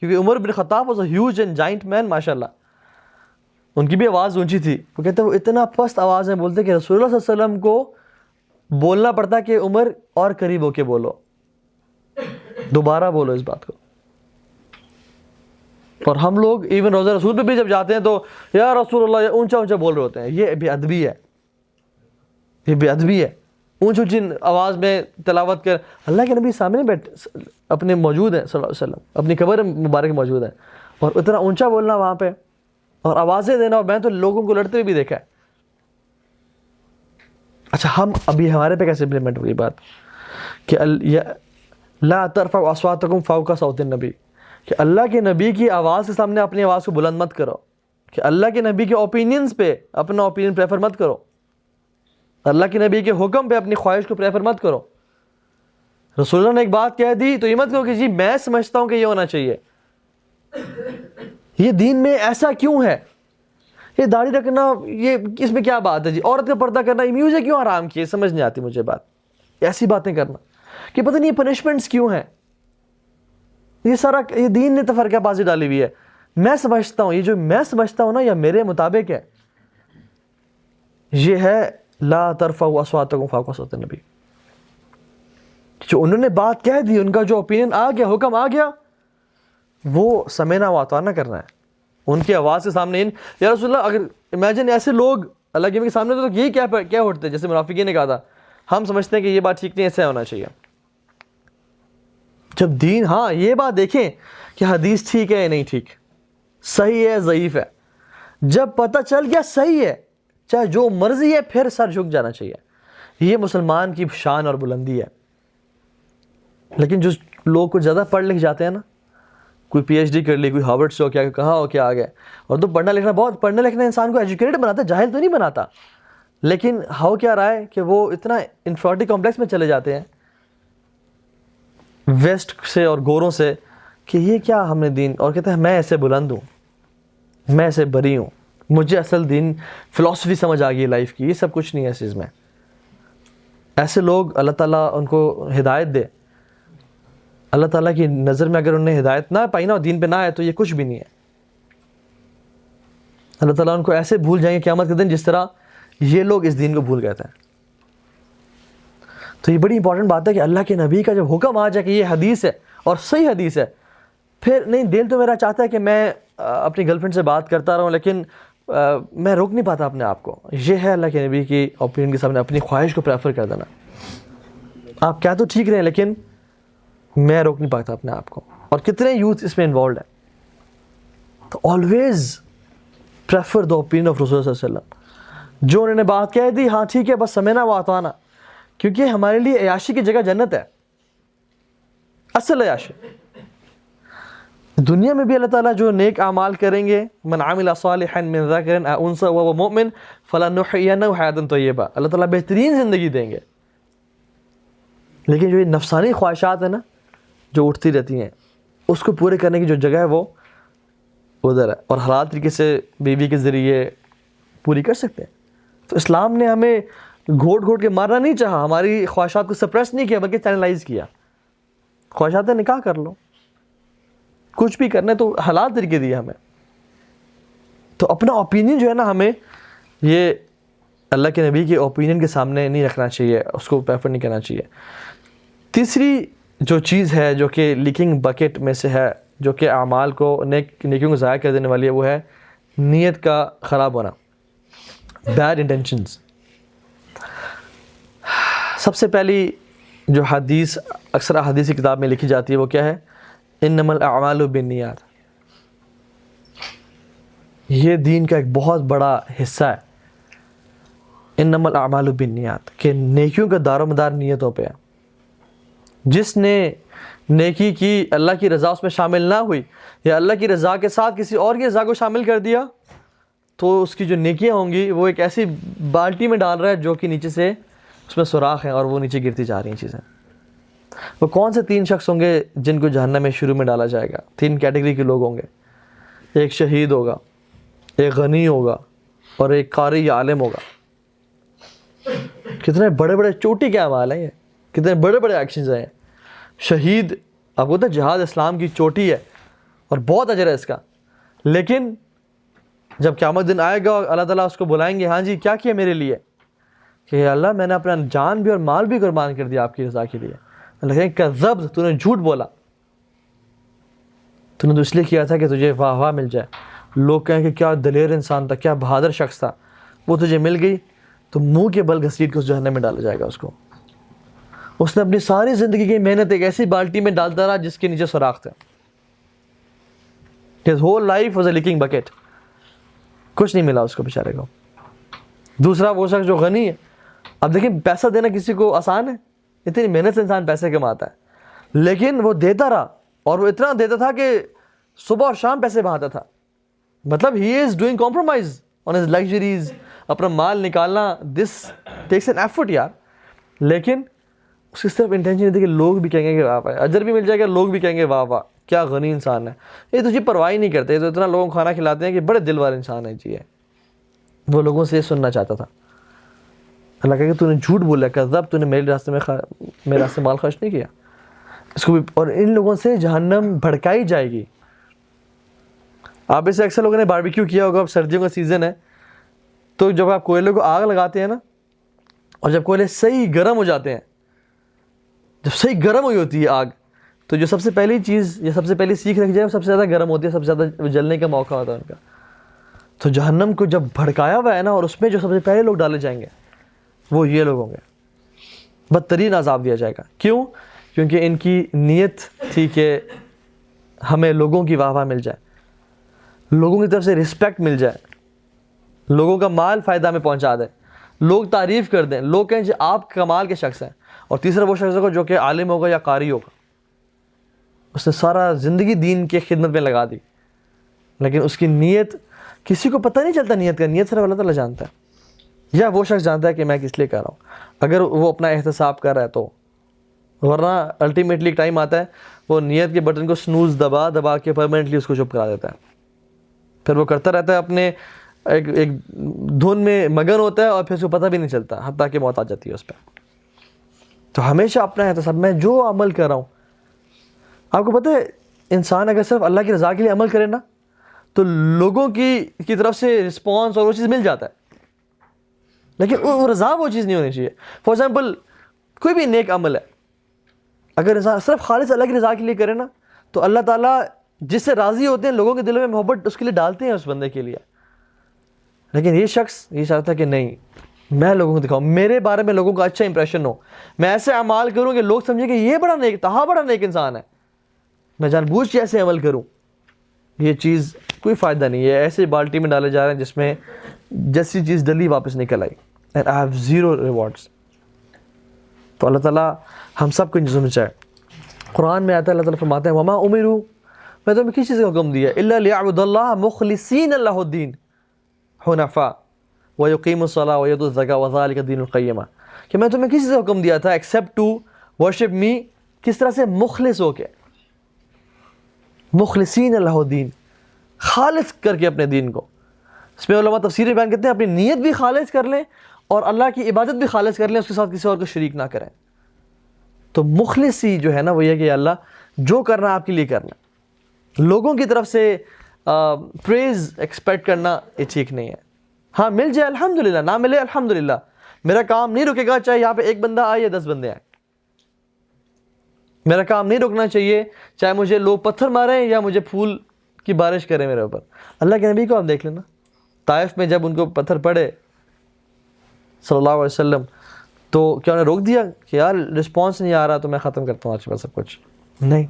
کیونکہ عمر بن الخطاب was a huge and giant man ماشاءاللہ، ان کی بھی آواز اونچی تھی، وہ کہتے ہیں وہ اتنا پست آواز میں بولتے کہ رسول اللہ صلی اللہ علیہ وسلم کو بولنا پڑتا کہ عمر اور قریب ہو کے بولو، دوبارہ بولو اس بات کو۔ اور ہم لوگ ایون روزہ رسول پہ بھی جب جاتے ہیں تو یا رسول اللہ، یا اونچا اونچا بول رہے ہوتے ہیں، یہ بے ادبی ہے، یہ بے ادبی ہے۔ اونچی اونچی آواز میں تلاوت کر، اللہ کے نبی سامنے بیٹھ اپنے موجود ہیں صلی اللہ علیہ وسلم، اپنی قبر مبارک موجود ہیں، اور اتنا اونچا بولنا وہاں پہ اور آوازیں دینا، اور میں تو لوگوں کو لڑتے ہوئے بھی دیکھا ہے۔ اچھا، ہم ابھی ہمارے پہ کیسے امپلیمنٹ ہوئی بات کہ لا ترفعوا اصواتکم فوق صوت النبی، کہ اللہ کے نبی کی آواز کے سامنے اپنی آواز کو بلند مت کرو، کہ اللہ کے نبی کے اوپینینز پہ اپنا اوپینین پریفر مت کرو، اللہ کے نبی کے حکم پہ اپنی خواہش کو پریفر مت کرو۔ رسول اللہ نے ایک بات کہہ دی تو یہ مت کہو کہ جی میں سمجھتا ہوں کہ یہ ہونا چاہیے، یہ دین میں ایسا کیوں ہے، یہ داڑھی رکھنا یہ اس میں کیا بات ہے جی، عورت کا پردہ کرنا یہ مجھے کیوں حرام کیے، سمجھ نہیں آتی مجھے بات، ایسی باتیں کرنا کہ پتہ نہیں یہ پنشمنٹس کیوں ہیں، یہ سارا یہ دین نے تفرقہ بازی ڈالی ہوئی ہے۔ میں سمجھتا ہوں، یہ جو میں سمجھتا ہوں نا یا میرے مطابق ہے، یہ ہے لا ترفعوا اصواتکم فوق صوت النبی۔ جو انہوں نے بات کہہ دی، ان کا جو اوپینین آ گیا، حکم آ گیا، وہ سمعنا واطعنا کرنا ہے۔ ان کی آواز کے سامنے یا رسول اللہ، اگر امیجن ایسے لوگ اللہ کے سامنے تو یہی کیا اٹھتے، جیسے منافقین نے کہا تھا ہم سمجھتے ہیں کہ یہ بات ٹھیک نہیں، ایسا ہونا چاہیے۔ جب دین، ہاں یہ بات دیکھیں کہ حدیث ٹھیک ہے یا نہیں ٹھیک، صحیح ہے ضعیف ہے، جب پتہ چل گیا صحیح ہے، چاہے جو مرضی ہے، پھر سر جھک جانا چاہیے۔ یہ مسلمان کی شان اور بلندی ہے۔ لیکن جو لوگ کچھ زیادہ پڑھ لکھ جاتے ہیں نا، کوئی پی ایچ ڈی کر لی، کوئی ہارورڈ سے ہو کیا، کہاں ہو کیا آ گیا، اور تو پڑھنا لکھنا بہت، پڑھنا لکھنا انسان کو ایجوکیٹڈ بناتا ہے، جاہل تو نہیں بناتا، لیکن ہو کیا رہا ہے کہ وہ اتنا انفیریٹی کمپلیکس میں چلے جاتے ہیں ویسٹ سے اور گوروں سے کہ یہ کیا ہم نے دین، اور کہتے ہیں میں ایسے بلند ہوں، میں ایسے بری ہوں، مجھے اصل دین فلسفی سمجھ آ گئی لائف کی۔ یہ سب کچھ نہیں ہے اس چیز میں۔ ایسے لوگ اللہ تعالیٰ ان کو ہدایت دے، اللہ تعالیٰ کی نظر میں اگر انہیں ہدایت نہ پائی نا اور دین پہ نہ آئے تو یہ کچھ بھی نہیں ہے۔ اللہ تعالیٰ ان کو ایسے بھول جائیں گے قیامت کے دن جس طرح یہ لوگ اس دین کو بھول گئے تھے۔ تو یہ بڑی امپورٹنٹ بات ہے کہ اللہ کے نبی کا جب حکم آ جائے کہ یہ حدیث ہے اور صحیح حدیث ہے، پھر نہیں، دل تو میرا چاہتا ہے کہ میں اپنی گرل فرینڈ سے بات کرتا رہوں، لیکن میں روک نہیں پاتا اپنے آپ کو۔ یہ ہے اللہ کے نبی کی اوپینین کے سامنے اپنی خواہش کو پریفر کر دینا۔ آپ کیا تو ٹھیک رہیں، لیکن میں روک نہیں پاتا اپنے آپ کو۔ اور کتنے یوتھ اس میں انوالوڈ ہے۔ تو always prefer the opinion of رسول صلی اللہ علیہ وسلم۔ جو انہوں نے بات کہہ دی، ہاں ٹھیک ہے، بس سمعنا واطعنا، کیونکہ ہمارے لیے عیاشی کی جگہ جنت ہے، اصل عیاشی۔ دنیا میں بھی اللہ تعالیٰ جو نیک اعمال کریں گے، من عمل صالحا من ذکر او انثى وهو مؤمن فلنحيينه حیاة طیبہ، اللہ تعالیٰ بہترین زندگی دیں گے۔ لیکن جو یہ نفسانی خواہشات ہیں نا جو اٹھتی رہتی ہیں، اس کو پورے کرنے کی جو جگہ ہے وہ ادھر ہے، اور حلال طریقے سے بیوی کے ذریعے پوری کر سکتے ہیں۔ تو اسلام نے ہمیں گھوٹ گھوٹ کے مارنا نہیں چاہا، ہماری خواہشات کو سپریس نہیں کیا، بلکہ چینلائز کیا۔ خواہشات نکاح کر لو، کچھ بھی کرنا ہے تو حلال طریقے دیا ہمیں۔ تو اپنا اوپینین جو ہے نا ہمیں یہ اللہ کے نبی کے اوپینین کے سامنے نہیں رکھنا چاہیے, اس کو پریفر نہیں کرنا چاہیے. تیسری جو چیز ہے جو کہ لیکنگ بکٹ میں سے ہے, جو کہ اعمال کو نیکیوں کو ضائع کر دینے والی ہے, وہ ہے نیت کا خراب ہونا, بیڈ انٹینشنز. سب سے پہلی جو حدیث اکثر احادیث کی کتاب میں لکھی جاتی ہے وہ کیا ہے؟ انما الاعمال بالنیات. یہ دین کا ایک بہت بڑا حصہ ہے, انما الاعمال بالنیات, کہ نیکیوں کا دار و مدار نیتوں پہ ہے. جس نے نیکی کی, اللہ کی رضا اس میں شامل نہ ہوئی, یا اللہ کی رضا کے ساتھ کسی اور کی رضا کو شامل کر دیا, تو اس کی جو نیکیاں ہوں گی وہ ایک ایسی بالٹی میں ڈال رہا ہے جو کہ نیچے سے اس میں سوراخ ہیں اور وہ نیچے گرتی جا رہی ہیں چیزیں. وہ کون سے 3 شخص ہوں گے جن کو جہنم میں شروع میں ڈالا جائے گا؟ 3 کیٹیگری کے لوگ ہوں گے. ایک شہید ہوگا, ایک غنی ہوگا, اور ایک قاری یا عالم ہوگا. کتنے بڑے بڑے چوٹی کے اعمال ہیں یہ, کتنے بڑے بڑے ایکشنز ہیں. شہید, آپ کو پتہ ہے جہاد اسلام کی چوٹی ہے اور بہت اجر ہے اس کا, لیکن جب قیامت دن آئے گا اور اللہ تعالیٰ اس کو بلائیں گے, ہاں جی کیا کیا میرے لیے, کہ اللہ میں نے اپنا جان بھی اور مال بھی قربان کر دیا آپ کی رضا کے لیے. اللہ کہیں کذبت, تو نے جھوٹ بولا, تو نے تو اس لیے کیا تھا کہ تجھے واہ واہ مل جائے, لوگ کہیں کہ کیا دلیر انسان تھا, کیا بہادر شخص تھا, وہ تجھے مل گئی, تو منہ کے بل گھسیٹ کے اس جہنم میں ڈالا جائے گا اس کو. اس نے اپنی ساری زندگی کی محنت ایک ایسی بالٹی میں ڈالتا رہا جس کے نیچے سوراخ تھا. His whole life was a leaking bucket. کچھ نہیں ملا اس کو بیچارے کو. دوسرا وہ شخص جو غنی ہے, اب دیکھیں پیسہ دینا کسی کو آسان ہے؟ اتنی محنت سے انسان پیسے کماتا ہے, لیکن وہ دیتا رہا, اور وہ اتنا دیتا تھا کہ صبح اور شام پیسے بہاتا تھا. مطلب he is doing compromise on his luxuries, اپنا مال نکالنا, this takes an effort یار. لیکن اس کی صرف انٹینشن یہ تھی کہ لوگ بھی کہیں گے کہ واہ واہ, اجر بھی مل جائے گا, لوگ بھی کہیں گے واہ واہ کیا غنی انسان ہے, یہ تجھے پرواہ ہی نہیں کرتے, تو اتنا لوگوں کو کھانا کھلاتے ہیں کہ بڑے دل والے انسان ہے جی ہے. وہ لوگوں سے یہ سننا چاہتا تھا. اللہ کہے کہ تو نے جھوٹ بولا, کذب, تو نے میرے راستے میں مال خرچ نہیں کیا. اس کو بھی, اور ان لوگوں سے جہنم بھڑکائی جائے گی. آپ اسے اکثر لوگوں نے باربیکیو کیا ہوگا, اب سردیوں کا سیزن ہے, تو جب آپ کوئلے کو آگ لگاتے ہیں نا, اور جب کوئلے صحیح گرم ہو جاتے ہیں, جب صحیح گرم ہوئی ہوتی ہے آگ, تو جو سب سے پہلی چیز یا سب سے پہلی سیکھ رکھ جائے وہ سب سے زیادہ گرم ہوتی ہے, سب سے زیادہ جلنے کا موقع ہوتا ہے ان کا. تو جہنم کو جب بھڑکایا ہوا ہے نا, اور اس میں جو سب سے پہلے لوگ ڈالے جائیں گے وہ یہ لوگ ہوں گے. بدترین عذاب دیا جائے گا. کیوں؟ کیونکہ ان کی نیت تھی کہ ہمیں لوگوں کی واہ واہ مل جائے, لوگوں کی طرف سے رسپیکٹ مل جائے, لوگوں کا مال فائدہ میں پہنچا دیں, لوگ تعریف کر دیں, لوگ کہیں کہ آپ کمال کے شخص ہیں. اور تیسرا وہ شخص ہوگا جو کہ عالم ہوگا یا قاری ہوگا, اس نے سارا زندگی دین کی خدمت میں لگا دی, لیکن اس کی نیت کسی کو پتہ نہیں چلتا. نیت کا, نیت صرف اللہ تعالیٰ جانتا ہے, یا وہ شخص جانتا ہے کہ میں کس لیے کر رہا ہوں, اگر وہ اپنا احتساب کر رہا ہے تو. ورنہ الٹیمیٹلی ایک ٹائم آتا ہے وہ نیت کے بٹن کو سنوز دبا دبا کے پرماننٹلی اس کو چپ کرا دیتا ہے, پھر وہ کرتا رہتا ہے اپنے ایک دھن میں مگن ہوتا ہے, اور پھر اس کو پتہ بھی نہیں چلتا حتیٰ کہ موت آ جاتی ہے اس پہ. تو ہمیشہ اپنا احتساب, میں جو عمل کر رہا ہوں, آپ کو پتہ ہے انسان اگر صرف اللہ کی رضا کے لیے عمل کرے نا, تو لوگوں کی طرف سے رسپانس اور وہ چیز مل جاتا ہے, لیکن وہ رضا وہ چیز نہیں ہونی چاہیے. فار ایگزامپل کوئی بھی نیک عمل ہے, اگر انسان صرف خالص اللہ کی رضا کے لیے کرے نا, تو اللہ تعالیٰ جس سے راضی ہوتے ہیں لوگوں کے دلوں میں محبت اس کے لیے ڈالتے ہیں اس بندے کے لیے. لیکن یہ شخص یہ چاہتا ہے کہ نہیں, میں لوگوں کو دکھاؤں, میرے بارے میں لوگوں کا اچھا امپریشن ہو, میں ایسے اعمال کروں کہ لوگ سمجھیں کہ یہ بڑا نیک, تہا بڑا نیک انسان ہے, میں جان بوجھ کے ایسے عمل کروں. یہ چیز کوئی فائدہ نہیں ہے, ایسے بالٹی میں ڈالے جا رہے ہیں جس میں جیسی چیز ڈلی واپس نکل آئی, and I have zero rewards. تو اللہ تعالیٰ ہم سب کو ان چیزوں میں چاہے. قرآن میں آتا ہے اللہ تعالیٰ فرماتے ہیں وما امروا, میں تمہیں کس چیز کا حکم دیا, الا لیعبدوا اللہ مخلصین لہ الدین حنفاء ویقیموا الصلاۃ ویؤتوا الزکاۃ وذلک الدین القیمہ, کہ میں تمہیں کس چیز کا حکم دیا تھا ایکسیپٹ ٹو ورشپ می, کس طرح سے مخلص ہو کے, مخلصین لہ الدین, خالص کر کے اپنے دین کو. اس میں علماء تفسیر بیان کرتے ہیں اپنی نیت بھی خالص کر لیں اور اللہ کی عبادت بھی خالص کر لیں, اس کے ساتھ کسی اور کو شریک نہ کریں. تو مخلصی جو ہے نا وہ یہ کہ اللہ جو کرنا آپ کے لیے کرنا, لوگوں کی طرف سے پریز ایکسپیکٹ کرنا یہ ٹھیک نہیں ہے. ہاں مل جائے الحمدللہ, نہ ملے الحمدللہ, میرا کام نہیں رکے گا چاہے یہاں پہ ایک بندہ آئے یا 10 بندے آئیں. میرا کام نہیں رکنا چاہیے چاہے مجھے لوگ پتھر ماریں یا مجھے پھول کی بارش کریں میرے اوپر. اللہ کے نبی کو آپ دیکھ لینا, طائف میں جب ان کو پتھر پڑے صلی اللہ علیہ وسلم, تو کیا انہیں روک دیا کہ یار رسپانس نہیں آ رہا تو میں ختم کرتا ہوں آج کے بعد سب کچھ؟ نہیں.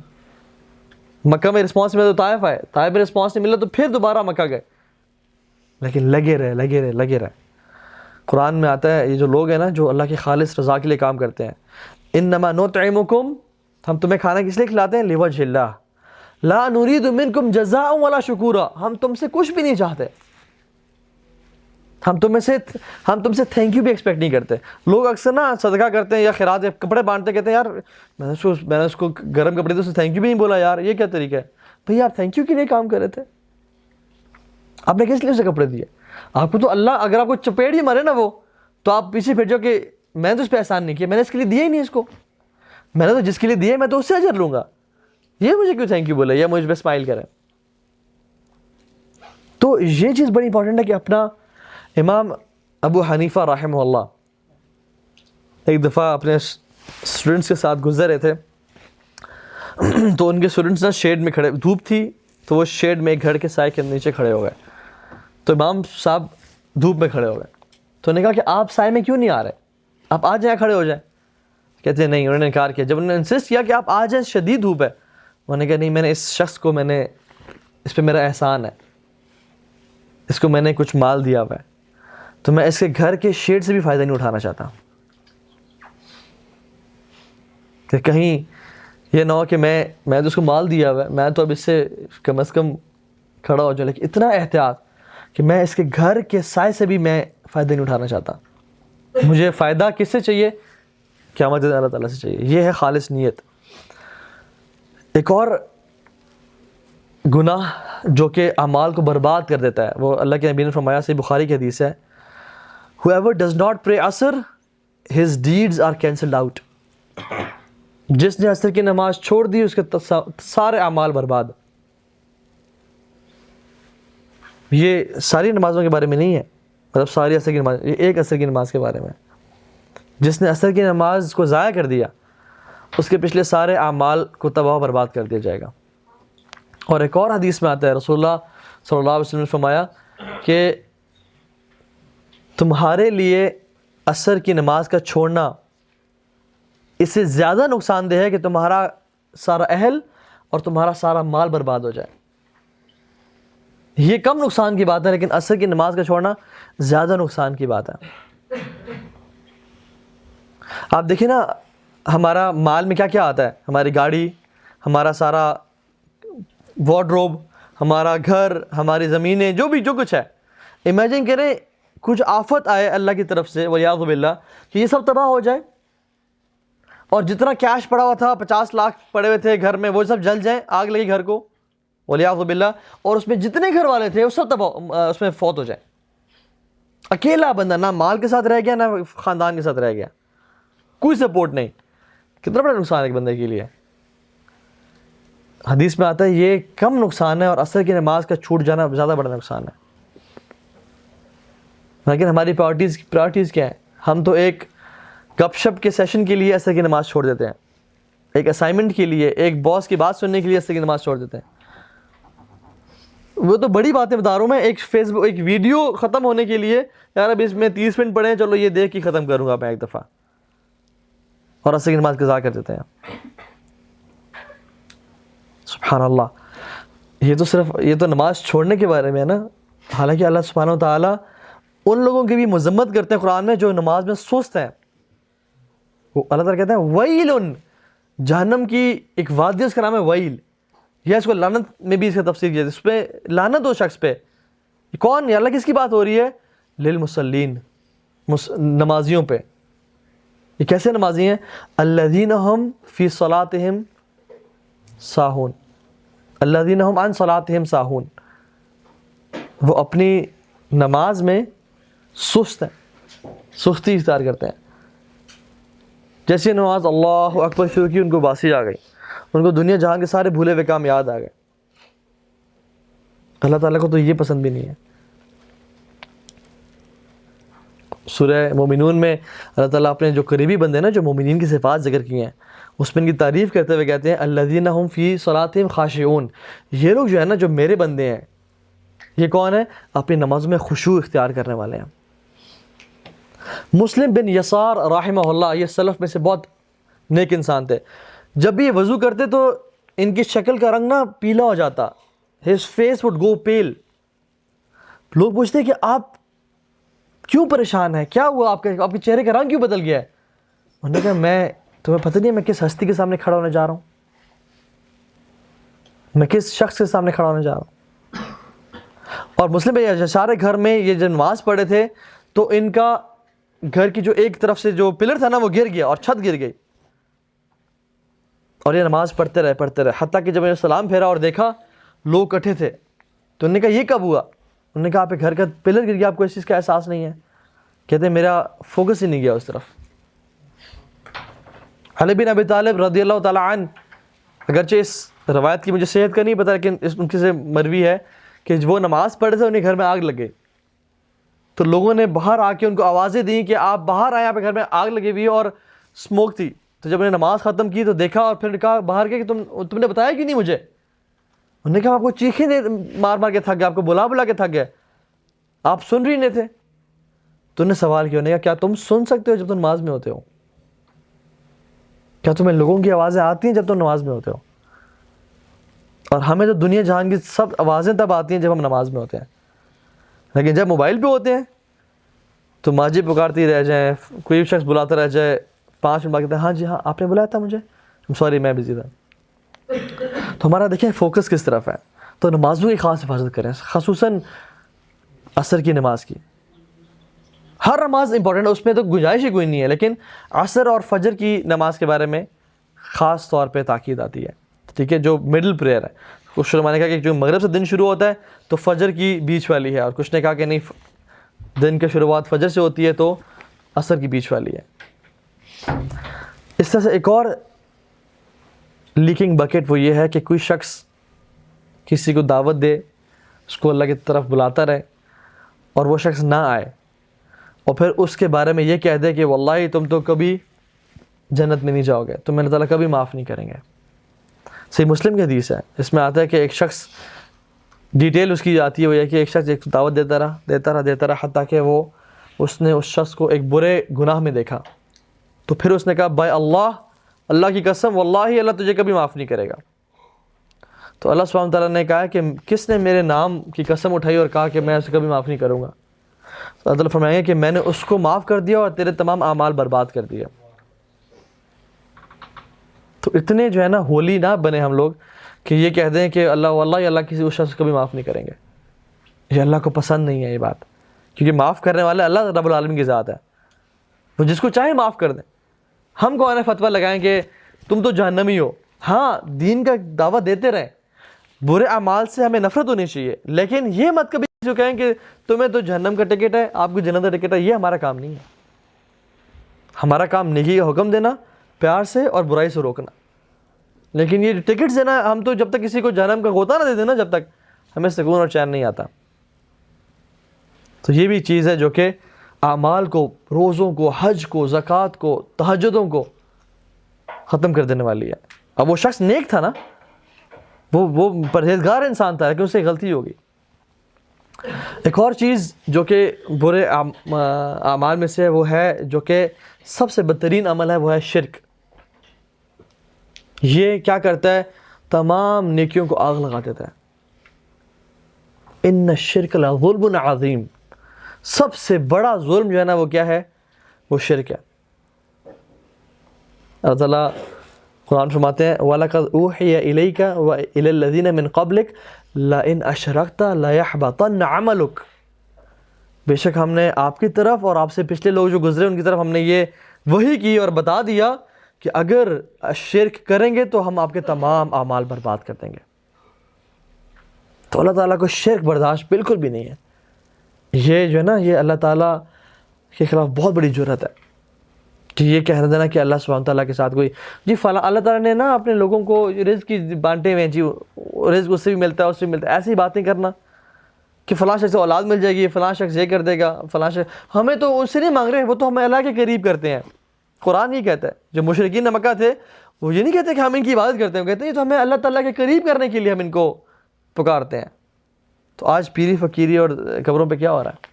مکہ میں رسپانس ملا تو طائف آئے, طائف میں رسپانس نہیں ملا تو پھر دوبارہ مکہ گئے, لیکن لگے رہے. قرآن میں آتا ہے یہ جو لوگ ہیں نا جو اللہ کی خالص رضا کے لیے کام کرتے ہیں, انما نطعمکم, ہم تمہیں کھانا کس لیے کھلاتے ہیں؟ لوجہ اللہ لا نرید منکم جزاء ولا شکورا, ہم تم سے کچھ بھی نہیں چاہتے, ہم تم سے تھینک یو بھی ایکسپیکٹ نہیں کرتے. لوگ اکثر نا صدقہ کرتے ہیں یا خیرات یا کپڑے بانٹتے کہتے ہیں یار میں نے اس کو گرم کپڑے تو اسے تھینک یو بھی نہیں بولا, یار یہ کیا طریقہ ہے؟ بھئی آپ تھینک یو کے لیے کام کر رہے تھے, آپ نے کس لیے اسے کپڑے دیے؟ آپ کو تو اللہ اگر آپ کو چپیڑ ہی مارے نا وہ, تو آپ پیچھے پھر جاؤ کہ میں نے تو اس پہ احسان نہیں کیا, میں نے اس کے لیے دیا ہی نہیں اس کو, میں نے تو جس کے لیے دیا میں تو اس سے اجر لوں گا, یہ مجھے کیوں تھینک یو بولے یا مجھ پہ اسمائل کرے. تو یہ چیز بڑی امپورٹنٹ ہے کہ اپنا امام ابو حنیفہ رحمہ اللہ ایک دفعہ اپنے اسٹوڈنٹس کے ساتھ گزر رہے تھے, تو ان کے اسٹوڈنٹس نا شیڈ میں کھڑے, دھوپ تھی تو وہ شیڈ میں ایک گھر کے سائے کے نیچے کھڑے ہو گئے. تو امام صاحب دھوپ میں کھڑے ہو گئے, تو انہوں نے کہا کہ آپ سائے میں کیوں نہیں آ رہے, آپ آ جائیں کھڑے ہو جائیں. کہتے ہیں نہیں, انہوں نے انکار کیا. جب انہوں نے انسسٹ کیا کہ آپ آ جائیں شدید دھوپ ہے, انہوں نے کہا نہیں, میں نے اس شخص کو اس پہ میرا احسان ہے, اس کو میں نے کچھ مال دیا ہوا ہے, تو میں اس کے گھر کے شیڈ سے بھی فائدہ نہیں اٹھانا چاہتا کہ کہیں یہ نہ ہو کہ میں تو اس کو مال دیا ہوا ہے, میں تو اب اس سے کم از کم کھڑا ہو جاؤں, لیکن اتنا احتیاط کہ میں اس کے گھر کے سائے سے بھی میں فائدہ نہیں اٹھانا چاہتا. مجھے فائدہ کس سے چاہیے؟ قیامت کے دن اللہ تعالیٰ سے چاہیے. یہ ہے خالص نیت. ایک اور گناہ جو کہ اعمال کو برباد کر دیتا ہے, وہ اللہ کے نبی نے فرمایا, صحیح بخاری کی حدیث ہے, whoever does not pray عصر his deeds are cancelled out. جس نے عصر کی نماز چھوڑ دی اس کے سارے اعمال برباد. یہ ساری نمازوں کے بارے میں نہیں ہے, مطلب ساری عصر کی نماز, یہ ایک عصر کی نماز کے بارے میں. جس نے عصر کی نماز کو ضائع کر دیا اس کے پچھلے سارے اعمال کو تباہ و برباد کر دیا جائے گا. اور ایک اور حدیث میں آتا ہے, رسول اللہ صلی اللہ علیہ وسلم نے فرمایا کہ تمہارے لیے عصر کی نماز کا چھوڑنا اس سے زیادہ نقصان دہ ہے کہ تمہارا سارا اہل اور تمہارا سارا مال برباد ہو جائے. یہ کم نقصان کی بات ہے, لیکن عصر کی نماز کا چھوڑنا زیادہ نقصان کی بات ہے. آپ دیکھیں نا, ہمارا مال میں کیا کیا آتا ہے, ہماری گاڑی, ہمارا سارا وارڈروب, ہمارا گھر, ہماری زمینیں, جو کچھ ہے. امیجن کریں کچھ آفت آئے اللہ کی طرف سے والعیاذ باللہ کہ یہ سب تباہ ہو جائے, اور جتنا کیش پڑا ہوا تھا, 50 لاکھ پڑے ہوئے تھے گھر میں, وہ سب جل جائیں, آگ لگی گھر کو والعیاذ باللہ, اور اس میں جتنے گھر والے تھے وہ سب تباہ, اس میں فوت ہو جائیں. اکیلا بندہ نہ مال کے ساتھ رہ گیا نہ خاندان کے ساتھ رہ گیا, کوئی سپورٹ نہیں. کتنا بڑا نقصان ہے ایک بندے کے لیے. حدیث میں آتا ہے یہ کم نقصان ہے, اور عصر کی نماز کا چھوٹ جانا زیادہ بڑا نقصان ہے. لیکن ہماری پرائرٹیز کیا ہیں؟ ہم تو ایک گپ شپ کے سیشن کے لیے عصر کی نماز چھوڑ دیتے ہیں, ایک اسائنمنٹ کے لیے, ایک باس کی بات سننے کے لیے عصر کی نماز چھوڑ دیتے ہیں. وہ تو بڑی باتیں بتا رہا ہوں میں, ایک ویڈیو ختم ہونے کے لیے, یار اب اس میں 30 منٹ پڑے ہیں, چلو یہ دیکھ کے ختم کروں گا میں ایک دفعہ, اور عصر کی نماز قضا کر دیتے ہیں. سبحان اللہ. یہ تو نماز چھوڑنے کے بارے میں ہے نا. حالانکہ اللہ سبحانہ و تعالیٰ ان لوگوں کی بھی مذمت کرتے ہیں قرآن میں جو نماز میں سست ہیں. وہ اللہ تعالیٰ کہتے ہیں ویل, جہنم کی ایک وادی اس کا نام ہے ویل, یا اس کو لعنت میں بھی اس کا تفسیر کیا, اس پہ لعنت ہو شخص پہ. کون, یا اللہ کس کی بات ہو رہی ہے؟ للمصلین, نمازیوں پہ. یہ کیسے نمازی ہیں؟ الذین هم فی صلاتہم ساہون, الذین هم عن صلاتہم ساہون, وہ اپنی نماز میں سست ہیں, سستی اختیار کرتے ہیں. جیسے نماز اللہ اکبر شروع کی ان کو باسی آ گئی, ان کو دنیا جہان کے سارے بھولے ہوئے کام یاد آ گئے. اللہ تعالیٰ کو تو یہ پسند بھی نہیں ہے. سورہ مومنون میں اللہ تعالیٰ اپنے جو قریبی بندے ہیں نا، جو مومنین کی صفات ذکر کی ہیں، اس میں ان کی تعریف کرتے ہوئے کہتے ہیں الذین هم فی صلاتہم خاشعون. یہ لوگ جو ہے نا، جو میرے بندے ہیں، یہ کون ہے؟ اپنی نماز میں خشوع اختیار کرنے والے ہیں. مسلم بن یسار رحمہ اللہ، یہ سلف میں سے بہت نیک انسان تھے. جب بھی یہ وضو کرتے تو ان کی شکل کا رنگ نا پیلا ہو جاتا. His face would go pale. لوگ پوچھتے کہ آپ کیوں پریشان ہیں، کیا ہوا آپ کے چہرے کا رنگ کیوں بدل گیا ہے؟ انہوں نے کہا میں تمہیں پتہ نہیں ہے میں کس ہستی کے سامنے کھڑا ہونے جا رہا ہوں، میں کس شخص کے سامنے کھڑا ہونے جا رہا ہوں. اور مسلم بھائی سارے گھر میں یہ جب نماز پڑھے تھے تو ان کا گھر کی جو ایک طرف سے جو پلر تھا نا وہ گر گیا اور چھت گر گئی، اور یہ نماز پڑھتے رہے حتیٰ کہ جب انہوں نے سلام پھیرا اور دیکھا لوگ اکٹھے تھے تو انہوں نے کہا یہ کب ہوا؟ انہوں نے کہا آپ کے گھر کا پلر گر گیا، آپ کو اس چیز کا احساس نہیں ہے؟ کہتے ہیں میرا فوکس ہی نہیں گیا اس طرف. علی بن ابی طالب رضی اللہ تعالیٰ عنہ، اگرچہ اس روایت کی مجھے صحت کا نہیں پتہ لیکن ان کی سے مروی ہے کہ وہ نماز پڑھ رہے تھے، انہیں گھر میں آگ لگ گئی تو لوگوں نے باہر آ کے ان کو آوازیں دیں کہ آپ باہر آئے، آپ کے گھر میں آگ لگی ہوئی ہے اور اسموک تھی. تو جب انہوں نے نماز ختم کی تو دیکھا اور پھر کہا باہر کے کہ تم نے بتایا کیوں نہیں مجھے؟ انہوں نے کہا آپ کو چیخیں مار مار کے تھک گیا، آپ کو بلا بلا کے تھک گیا، آپ سن رہی نہیں تھے. تو انہوں نے سوال کیا، انہوں نے کہا کیا تم سن سکتے ہو جب تم نماز میں ہوتے ہو؟ کیا تمہیں لوگوں کی آوازیں آتی ہیں جب تم نماز میں ہوتے ہو؟ اور ہمیں تو دنیا جہان کی سب آوازیں تب آتی ہیں جب ہم نماز میں ہوتے ہیں، لیکن جب موبائل پہ ہوتے ہیں تو ماجی پکارتی رہ جائیں، کوئی شخص بلاتا رہ جائے، 5 منٹ بعد کہتے ہیں ہاں جی ہاں آپ نے بلایا تھا مجھے، سوری میں بزی تھا. تو ہمارا دیکھیں فوکس کس طرف ہے. تو نمازوں کی خاص حفاظت کریں، خصوصاً عصر کی نماز کی. ہر نماز امپورٹنٹ ہے، اس میں تو گنجائش ہی کوئی نہیں ہے، لیکن عصر اور فجر کی نماز کے بارے میں خاص طور پہ تاکید آتی ہے. ٹھیک ہے، جو مڈل پریئر ہے، کچھ علماء نے کہا کہ جو مغرب سے دن شروع ہوتا ہے تو فجر کی بیچ والی ہے، اور کچھ نے کہا کہ نہیں دن کی شروعات فجر سے ہوتی ہے تو عصر کی بیچ والی ہے. اس طرح سے ایک اور لیکنگ بکٹ وہ یہ ہے کہ کوئی شخص کسی کو دعوت دے، اس کو اللہ کی طرف بلاتا رہے اور وہ شخص نہ آئے اور پھر اس کے بارے میں یہ کہہ دے کہ واللہ تم تو کبھی جنت میں نہیں جاؤ گے، تمہیں اللہ تعالیٰ کبھی معاف نہیں کریں گے. صحیح مسلم کی حدیث ہے، اس میں آتا ہے کہ ایک شخص ڈیٹیل اس کی جاتی ہے وہ یہ کہ ایک شخص ایک دعوت دیتا رہا حتیٰ کہ اس نے اس شخص کو ایک برے گناہ میں دیکھا تو پھر اس نے کہا بائی اللہ کی قسم واللہ اللہ تجھے کبھی معاف نہیں کرے گا. تو اللہ سبحانہ تعالیٰ نے کہا کہ کس نے میرے نام کی قسم اٹھائی اور کہا کہ میں اسے کبھی معاف نہیں کروں گا؟ تو اللہ تعالیٰ فرمائیں گے کہ میں نے اس کو معاف کر دیا اور تیرے تمام اعمال برباد کر دیا. تو اتنے جو ہے نا ہولی نہ بنے ہم لوگ کہ یہ کہہ دیں کہ اللہ واللہ اللہ کسی اس شخص کو کبھی معاف نہیں کریں گے. یہ اللہ کو پسند نہیں ہے یہ بات، کیونکہ معاف کرنے والا اللہ رب العالمین کی ذات ہے، وہ جس کو چاہے معاف کر دیں. ہم کون ہے فتویٰ لگائیں کہ تم تو جہنمی ہو؟ ہاں دین کا دعویٰ دیتے رہیں، برے اعمال سے ہمیں نفرت ہونی چاہیے، لیکن یہ مت کبھی جو کہیں کہ تمہیں تو جہنم کا ٹکٹ ہے، آپ کو جنت کا ٹکٹ ہے. یہ ہمارا کام نہیں ہے. ہمارا کام نیکی کا حکم دینا پیار سے اور برائی سے روکنا. لیکن یہ ٹکٹس ہے نا، ہم تو جب تک کسی کو جہنم کا غوطہ نہ دے دیں نا جب تک ہمیں سکون اور چین نہیں آتا. تو یہ بھی چیز ہے جو کہ اعمال کو، روزوں کو، حج کو، زکوٰۃ کو، تہجدوں کو ختم کر دینے والی ہے. اب وہ شخص نیک تھا نا، وہ پرہیزگار انسان تھا لیکن اس سے غلطی ہوگی. ایک اور چیز جو کہ برے اعمال میں سے وہ ہے جو کہ سب سے بدترین عمل ہے، وہ ہے شرک. یہ کیا کرتا ہے؟ تمام نیکیوں کو آگ لگا دیتا ہے. ان الشرک لظلم عظیم، سب سے بڑا ظلم جو ہے نا وہ کیا ہے؟ وہ شرک ہے. اللہ تعالیٰ قرآن فرماتے ہیں وَلَقَدْ أُوحِيَ إِلَيْكَ وَإِلَى الَّذِينَ مِن قَبْلِكَ لَإِنْ أَشْرَكْتَ لَيَحْبَطَنَّ عَمَلُكَ. بے شک ہم نے آپ کی طرف اور آپ سے پچھلے لوگ جو گزرے ان کی طرف ہم نے یہ وحی کی اور بتا دیا کہ اگر شرک کریں گے تو ہم آپ کے تمام اعمال برباد کر دیں گے. تو اللہ تعالیٰ کو شرک برداشت بالکل بھی نہیں ہے. یہ جو ہے نا یہ اللہ تعالیٰ کے خلاف بہت بڑی جرات ہے کہ یہ کہہ دینا کہ اللہ سبحانہ تعالیٰ کے ساتھ کوئی جی فلاں، اللہ تعالیٰ نے نا اپنے لوگوں کو رزق کی بانٹے ہوئے ہیں، جی رزق اس سے بھی ملتا ہے اس سے بھی ملتا ہے، ایسی باتیں کرنا کہ فلاں شخص سے اولاد مل جائے گی، فلاں شخص یہ کر دے گا، فلاں شخص، ہمیں تو ان سے نہیں مانگ رہے، وہ تو ہمیں اللہ کے قریب کرتے ہیں۔ قرآن یہ کہتا ہے، جو مشرکین مکہ تھے وہ یہ نہیں کہتے کہ ہم ان کی عبادت کرتے ہیں، وہ کہتے ہیں یہ تو ہمیں اللہ تعالیٰ کے قریب کرنے کے لیے ہم ان کو پکارتے ہیں۔ تو آج پیری فقیری اور قبروں پہ کیا ہو رہا ہے؟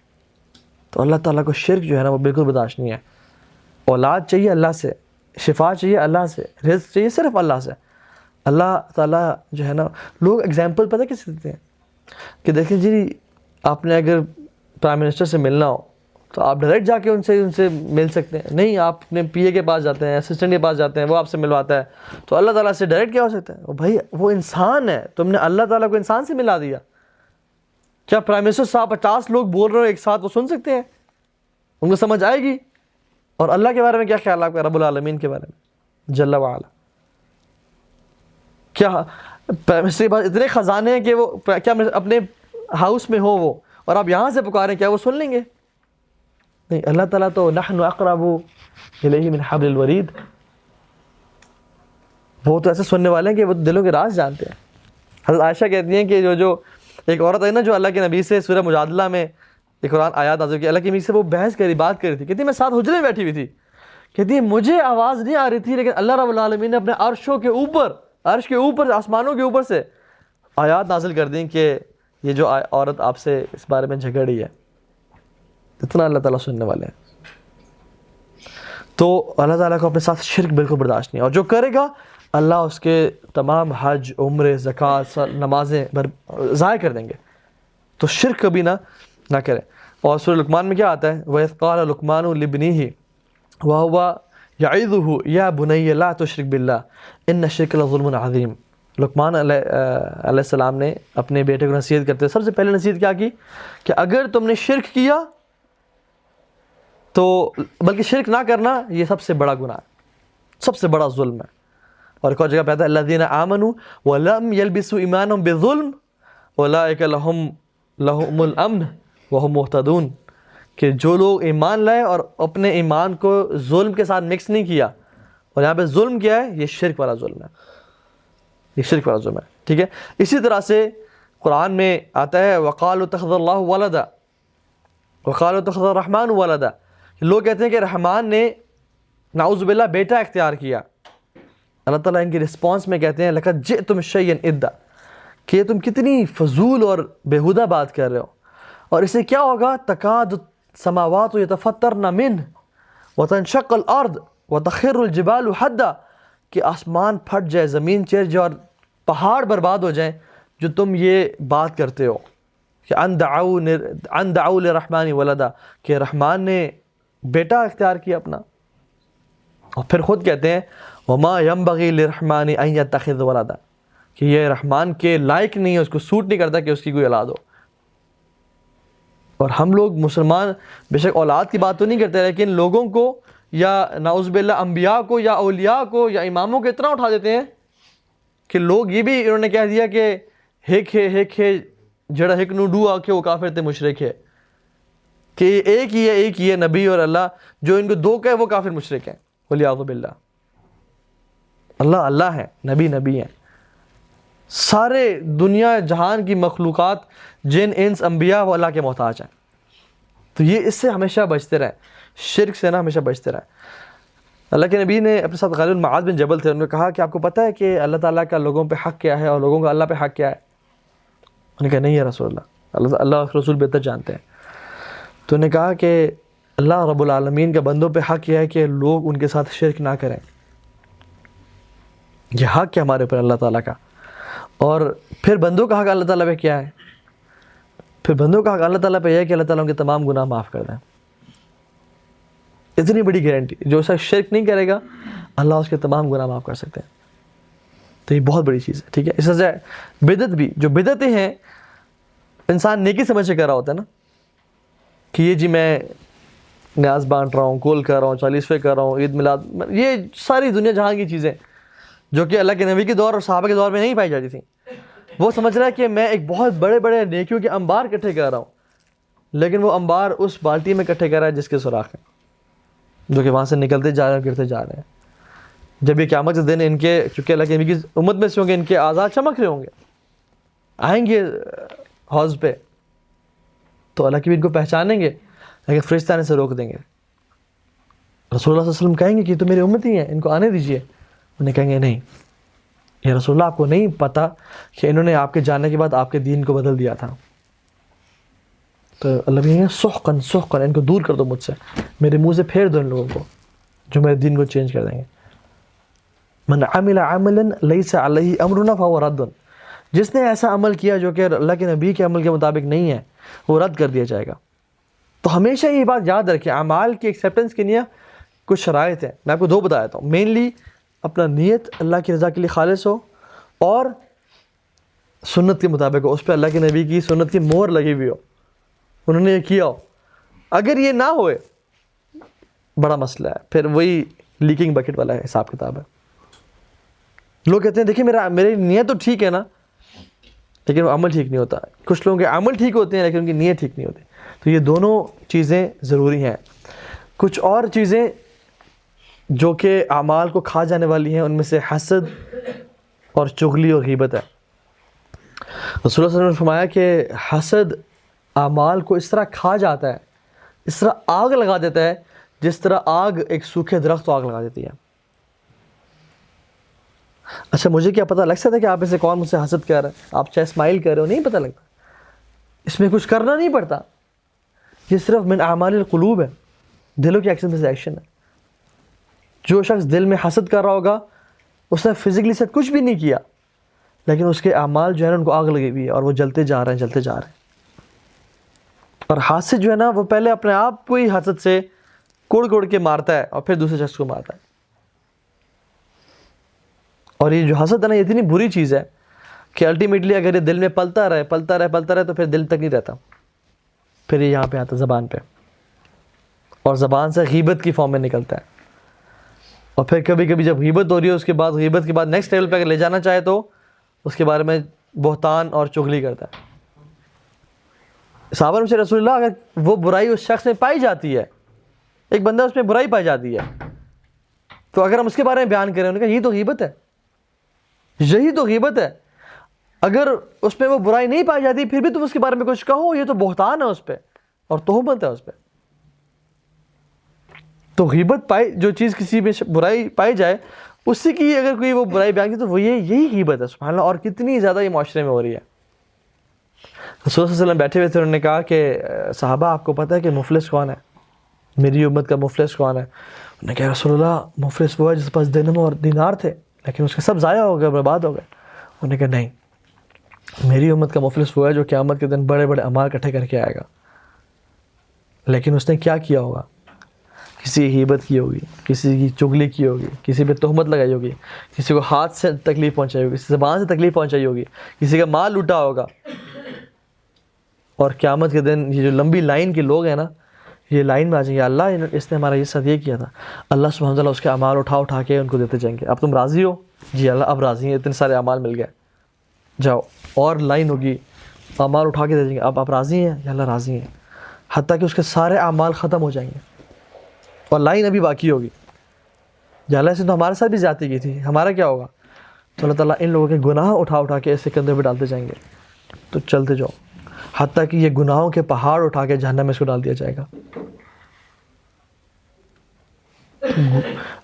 تو اللہ تعالیٰ کو شرک جو ہے نا وہ بالکل برداشت نہیں ہے۔ اولاد چاہیے اللہ سے، شفا چاہیے اللہ سے، رزق چاہیے صرف اللہ سے۔ اللہ تعالیٰ جو ہے نا، لوگ اگزامپل پتہ کس دیتے ہیں کہ دیکھیں جی آپ نے اگر پرائم منسٹر سے ملنا ہو تو آپ ڈائریکٹ جا کے ان سے مل سکتے ہیں، نہیں آپ اپنے پی اے کے پاس جاتے ہیں، اسسٹنٹ کے پاس جاتے ہیں، وہ آپ سے ملواتا ہے۔ تو اللہ تعالیٰ سے ڈائریکٹ کیا ہو سکتا ہے؟ بھائی وہ انسان ہے، تم نے اللہ تعالیٰ کو انسان سے ملا دیا۔ کیا پرائم منسٹر صاحب 50 لوگ بول رہے ہو ایک ساتھ وہ سن سکتے ہیں؟ ان کو سمجھ آئے گی؟ اور اللہ کے بارے میں کیا خیال ہے آپ کا، رب العالمین کے بارے میں جل وعلا؟ کیا پرائم منسٹر کے پاس اتنے خزانے ہیں کہ وہ کیا اپنے ہاؤس میں ہو وہ، اور آپ یہاں سے پکاریں، کیا وہ سن لیں گے؟ نہیں، اللہ تعالیٰ تو نحن اقرب الیہ من حبل الورید، وہ تو ایسے سننے والے ہیں کہ وہ دلوں کے راز جانتے ہیں۔ حضرت عائشہ کہتی ہیں کہ جو ایک عورت ہے نا جو اللہ کے نبی سے سورہ مجادلہ میں ایک قرآن آیات نازل کی، اللہ کے نبی سے وہ بحث کری، بات کری تھی، کہتی میں ساتھ حجرے میں بیٹھی ہوئی تھی، کہتی ہے مجھے آواز نہیں آ رہی تھی، لیکن اللہ رب العالمین نے اپنے عرش کے اوپر آسمانوں کے اوپر سے آیات نازل کر دیں کہ یہ جو عورت آپ سے اس بارے میں جھگڑ رہی ہے۔ اتنا اللہ تعالیٰ سننے والے ہیں۔ تو اللہ تعالیٰ کو اپنے ساتھ شرک بالکل برداشت نہیں ہے، اور جو کرے گا اللہ اس کے تمام حج، عمرے، زکوٰۃ، نمازیں ضائع کر دیں گے۔ تو شرک کبھی نہ کرے۔ اور سورہ لقمان میں کیا آتا ہے؟ وَإِذْ قَالَ لُقْمَانُ لِابْنِهِ وَهُوَ يَعِظُهُ يَا بُنَيَّ لَا تُشْرِكْ بِاللَّهِ إِنَّ الشِّرْكَ لَظُلْمٌ عَظِيمٌ۔ لقمان علیہ السلام نے اپنے بیٹے کو نصیحت کرتے سب سے پہلے نصیحت کیا کی کہ اگر تم نے شرک کیا تو، بلکہ شرک نہ کرنا یہ سب سے بڑا گناہ ہے، سب سے بڑا ظلم ہے۔ اور ایک اور جگہ پہ آتا ہے الذین آمنوا ولم یلبسوا ایمانهم بظلم اولئک لهم الامن وهم مہتدون، کہ جو لوگ ایمان لائے اور اپنے ایمان کو ظلم کے ساتھ مکس نہیں کیا، اور یہاں پہ ظلم کیا ہے؟ یہ شرک والا ظلم ہے، یہ شرک والا ظلم ہے، ٹھیک ہے۔ اسی طرح سے قرآن میں آتا ہے وقالوا اتخذ اللہ ولدا وقالوا اتخذ الرحمن ولدا، لوگ کہتے ہیں کہ رحمان نے نعوذ باللہ بیٹا اختیار کیا۔ اللہ تعالیٰ ان کی رسپانس میں کہتے ہیں لقد جئتم شیئا ادا، کہ تم کتنی فضول اور بیہودہ بات کر رہے ہو، اور اس سے کیا ہوگا؟ تکاد السماوات یتفطرن منہ وتنشق الارض وتخر الجبال حدا، کہ آسمان پھٹ جائے، زمین چیر جائے اور پہاڑ برباد ہو جائیں جو تم یہ بات کرتے ہو کہ ان دعوا للرحمن ولدا، کہ رحمان نے بیٹا اختیار کیا اپنا۔ اور پھر خود کہتے ہیں وما ينبغي للرحمن ان يتخذ ولدا، کہ یہ رحمان کے لائق نہیں ہے، اس کو سوٹ نہیں کرتا کہ اس کی کوئی اولاد ہو۔ اور ہم لوگ مسلمان بے شک اولاد کی بات تو نہیں کرتے، لیکن لوگوں کو یا نعوذ باللہ انبیاء کو یا اولیاء کو یا اماموں کو اتنا اٹھا دیتے ہیں کہ لوگ یہ بھی انہوں نے کہہ دیا کہ ہک ہے جڑا ہک نو ڈو آ کے وہ کافر تھے، مشرک ہے، کہ ایک ہی ہے نبی اور اللہ، جو ان کو دو کہے وہ کافر مشرک ہیں، والعیاذ باللہ۔ اللہ ہے، نبی ہیں، سارے دنیا جہان کی مخلوقات، جن انس انبیاء وہ اللہ کے محتاج ہیں۔ تو یہ اس سے ہمیشہ بچتے رہیں، شرک سے نا ہمیشہ بچتے رہیں۔ اللہ کے نبی نے اپنے ساتھ غالباً معاذ بن جبل تھے، انہوں نے کہا کہ آپ کو پتہ ہے کہ اللہ تعالیٰ کا لوگوں پہ حق کیا ہے اور لوگوں کا اللہ پہ حق کیا ہے؟ انہوں نے کہا نہیں یا رسول اللہ، اللہ رسول بہتر جانتے ہیں۔ تو انہوں نے کہا کہ اللہ رب العالمین کا بندوں پہ حق یہ ہے کہ لوگ ان کے ساتھ شرک نہ کریں، یہ حق ہے ہمارے اوپر اللہ تعالیٰ کا۔ اور پھر بندوں کا حق اللہ تعالیٰ پہ کیا ہے؟ پھر بندوں کا حق اللہ تعالیٰ پہ یہ ہے کہ اللہ تعالیٰ ان کے تمام گناہ معاف کر دیں۔ اتنی بڑی گارنٹی، جو شخص شرک نہیں کرے گا اللہ اس کے تمام گناہ معاف کر سکتے ہیں۔ تو یہ بہت بڑی چیز ہے، ٹھیک ہے۔ اس طرح سے بدعت بھی، جو بدعتیں ہیں انسان نیکی سمجھ سے کر رہا ہوتا ہے نا، کہ یہ جی میں نیاز بانٹ رہا ہوں، کول کر رہا ہوں، 40ویں کر رہا ہوں، عید میلاد، یہ ساری دنیا جہاں کی چیزیں جو کہ اللہ کے نبی کے دور اور صحابہ کے دور میں نہیں پائی جاتی تھیں، وہ سمجھ رہا ہے کہ میں ایک بہت بڑے بڑے نیکیوں کے انبار اکٹھے کر رہا ہوں، لیکن وہ انبار اس بالٹی میں اکٹھے کر رہا ہے جس کے سوراخ ہیں، جو کہ وہاں سے نکلتے جا رہے ہیں، گرتے جا رہے ہیں۔ جب یہ قیامت کے دن ان کے، چونکہ اللہ کے نبی کی امت میں سے ہوں گے، ان کے اعضاء چمک رہے ہوں گے، آئیں گے حوض پہ، تو اللہ کی بھی ان کو پہچانیں گے لیکن فرشتے آنے سے روک دیں گے. رسول اللہ صلی اللہ علیہ وسلم کہیں گے کہ یہ تو میری امتی ہیں, ان کو آنے دیجئے. انہیں کہیں گے نہیں یا رسول اللہ آپ کو نہیں پتا کہ انہوں نے آپ کے جانے کے بعد آپ کے دین کو بدل دیا تھا. تو اللہ کہیں گے سحقاً سحقاً, ان کو دور کر دو مجھ سے, میرے منہ سے پھیر دو ان لوگوں کو جو میرے دین کو چینج کر دیں گے. من عمل عملا لیس علیہ امرنا فہو رد, جس نے ایسا عمل کیا جو کہ اللہ کے نبی کے عمل کے مطابق نہیں ہے وہ رد کر دیا جائے گا. تو ہمیشہ یہ بات یاد رکھیں, اعمال کی ایکسیپٹنس کے لیے کچھ شرائط ہیں. میں آپ کو 2 بتا دیتا ہوں. مینلی اپنا نیت اللہ کی رضا کے لیے خالص ہو, اور سنت کے مطابق ہو, اس پہ اللہ کے نبی کی سنت کی مہر لگی ہوئی ہو, انہوں نے یہ کیا ہو. اگر یہ نہ ہوئے بڑا مسئلہ ہے, پھر وہی لیکنگ بکٹ والا ہے حساب کتاب ہے. لوگ کہتے ہیں دیکھیں میری نیت تو ٹھیک ہے نا, لیکن وہ عمل ٹھیک نہیں ہوتا. کچھ لوگوں کے عمل ٹھیک ہوتے ہیں لیکن ان کی نیت ٹھیک نہیں ہوتی. تو یہ دونوں چیزیں ضروری ہیں. کچھ اور چیزیں جو کہ اعمال کو کھا جانے والی ہیں, ان میں سے حسد اور چغلی اور غیبت ہے. رسول اللہ صلی اللہ علیہ وسلم نے فرمایا کہ حسد اعمال کو اس طرح کھا جاتا ہے, اس طرح آگ لگا دیتا ہے جس طرح آگ ایک سوکھے درخت کو آگ لگا دیتی ہے. اچھا مجھے کیا پتہ لگ سکتا ہے کہ آپ میں سے کون مجھ سے حسد کر رہا ہے؟ آپ چاہے اسمائل کر رہے ہو, نہیں پتہ لگتا. اس میں کچھ کرنا نہیں پڑتا, یہ صرف من اعمال القلوب ہے, دلوں کے ایکشن سے ایکشن ہے. جو شخص دل میں حسد کر رہا ہوگا اس نے فزیکلی سے کچھ بھی نہیں کیا, لیکن اس کے اعمال جو ہے نا ان کو آگ لگی ہوئی ہے اور وہ جلتے جا رہے ہیں جلتے جا رہے ہیں. اور حاسد جو ہے نا وہ پہلے اپنے آپ کو ہی حسد سے کوڑ کوڑ کے مارتا ہے اور پھر دوسرے شخص کو مارتا ہے. اور یہ جو حسد ہے نا یہ اتنی بری چیز ہے کہ الٹیمیٹلی اگر یہ دل میں پلتا رہے تو پھر دل تک نہیں رہتا, پھر یہ یہاں پہ آتا ہے زبان پہ, اور زبان سے غیبت کی فارم میں نکلتا ہے. اور پھر کبھی کبھی جب غیبت ہو رہی ہے اس کے بعد غیبت کے بعد نیکسٹ لیول پہ اگر لے جانا چاہے تو اس کے بارے میں بہتان اور چغلی کرتا ہے. صحابہ سے رسول اللہ اگر وہ برائی اس شخص میں پائی جاتی ہے, ایک بندہ اس میں برائی پائی جاتی ہے, تو اگر ہم اس کے بارے میں بیان کریں, انہوں نے کہا یہ تو غیبت ہے, یہی تو غیبت ہے. اگر اس میں وہ برائی نہیں پائی جاتی پھر بھی تم اس کے بارے میں کچھ کہو, یہ تو بہتان ہے اس پہ اور تہمت ہے اس پہ. تو غیبت پائی, جو چیز کسی میں برائی پائی جائے اسی کی اگر کوئی وہ برائی بیان کی تو وہ یہی غیبت ہے. سبحان اللہ. اور کتنی زیادہ یہ معاشرے میں ہو رہی ہے. رسول صلی اللہ علیہ وسلم بیٹھے ہوئے تھے, انہوں نے کہا کہ صحابہ آپ کو پتہ ہے کہ مفلس کون ہے, میری امت کا مفلس کون ہے؟ انہوں نے کہا رسول اللہ مفلس وہ ہے جس کے پاس درہم اور دینار تھے لیکن اس کے سب ضائع ہو گئے, برباد ہو گئے. انہوں نے کہا نہیں, میری امت کا مفلس وہ ہے جو قیامت کے دن بڑے بڑے اعمال اکٹھے کر کے آئے گا, لیکن اس نے کیا کیا ہوگا؟ کسی کی غیبت کی ہوگی, کسی کی چغلی کی ہوگی, کسی پہ تہمت لگائی ہوگی, کسی کو ہاتھ سے تکلیف پہنچائی ہوگی, کسی زبان سے تکلیف پہنچائی ہوگی, کسی کا مال لوٹا ہوگا. اور قیامت کے دن یہ جو لمبی لائن کے لوگ ہیں نا, یہ لائن میں آ جائیں گے, اللہ اس نے ہمارا یہ ساتھ یہ کیا تھا. اللہ سبحانہ وتعالیٰ اس کے اعمال اٹھا کے ان کو دیتے جائیں گے. اب تم راضی ہو؟ جی اللہ اب راضی ہیں, اتنے سارے اعمال مل گئے, جاؤ. اور لائن ہوگی, اعمال اٹھا کے دے دیں گے, اب آپ راضی ہیں؟ یا اللہ راضی ہیں. حتیٰ کہ اس کے سارے اعمال ختم ہو جائیں گے اور لائن ابھی باقی ہوگی. یا اللہ سے تو ہمارے ساتھ بھی زیادتی کی تھی, ہمارا کیا ہوگا؟ تو اللہ تعالیٰ ان لوگوں کے گناہ اٹھا کے ایسے کندھے پہ ڈالتے جائیں گے. تو چلتے جاؤ حتیٰ کہ یہ گناہوں کے پہاڑ اٹھا کے جہنم میں اس کو ڈال دیا جائے گا.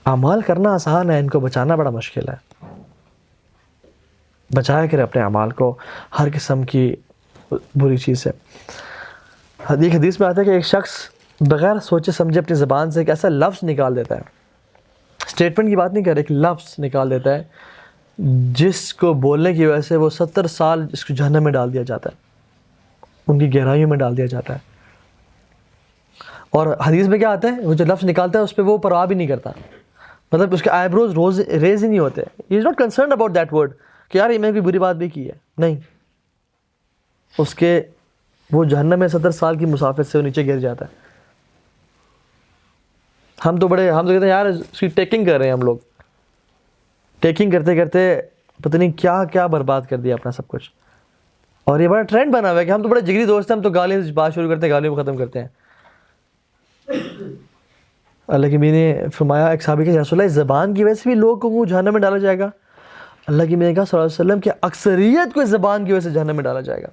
اعمال کرنا آسان ہے, ان کو بچانا بڑا مشکل ہے. بچایا کرے اپنے اعمال کو ہر قسم کی بری چیز سے. حدیث میں آتا ہے کہ ایک شخص بغیر سوچے سمجھے اپنی زبان سے ایک ایسا لفظ نکال دیتا ہے, اسٹیٹمنٹ کی بات نہیں کر رہے, ایک لفظ نکال دیتا ہے جس کو بولنے کی وجہ سے وہ 70 سال اس کو جہنم میں ڈال دیا جاتا ہے, ان کی گہرائیوں میں ڈال دیا جاتا ہے. اور حدیث میں کیا آتا ہے, وہ جو لفظ نکالتا ہے اس پہ وہ پرواہ بھی نہیں کرتا, مطلب اس کے آئی بروز ریز ہی نہیں ہوتے. He is not concerned about that word کہ یار یہ میں کوئی بری بات بھی کی ہے, نہیں. اس کے وہ جہنم میں 70 سال کی مسافت سے وہ نیچے گر جاتا ہے. ہم تو کہتے ہیں یار اس کی ٹیکنگ کر رہے ہیں, ہم لوگ ٹیکنگ کرتے کرتے پتہ نہیں کیا کیا برباد کر دیا اپنا سب کچھ. اور یہ بڑا ٹرینڈ بنا ہوا ہے کہ ہم تو بڑے جگری دوست ہیں, ہم تو گالیاں سے بات شروع کرتے ہیں, گالیوں کو ختم کرتے ہیں. اللہ کے نبی نے فرمایا ایک صحابی کہ رسول اللہ زبان کی وجہ سے بھی لوگوں کو جہنم میں ڈالا جائے گا؟ اللہ کے نبی نے کہا صلی اللہ علیہ وسلم کہ اکثریت کو زبان کی وجہ سے جہنم میں ڈالا جائے گا.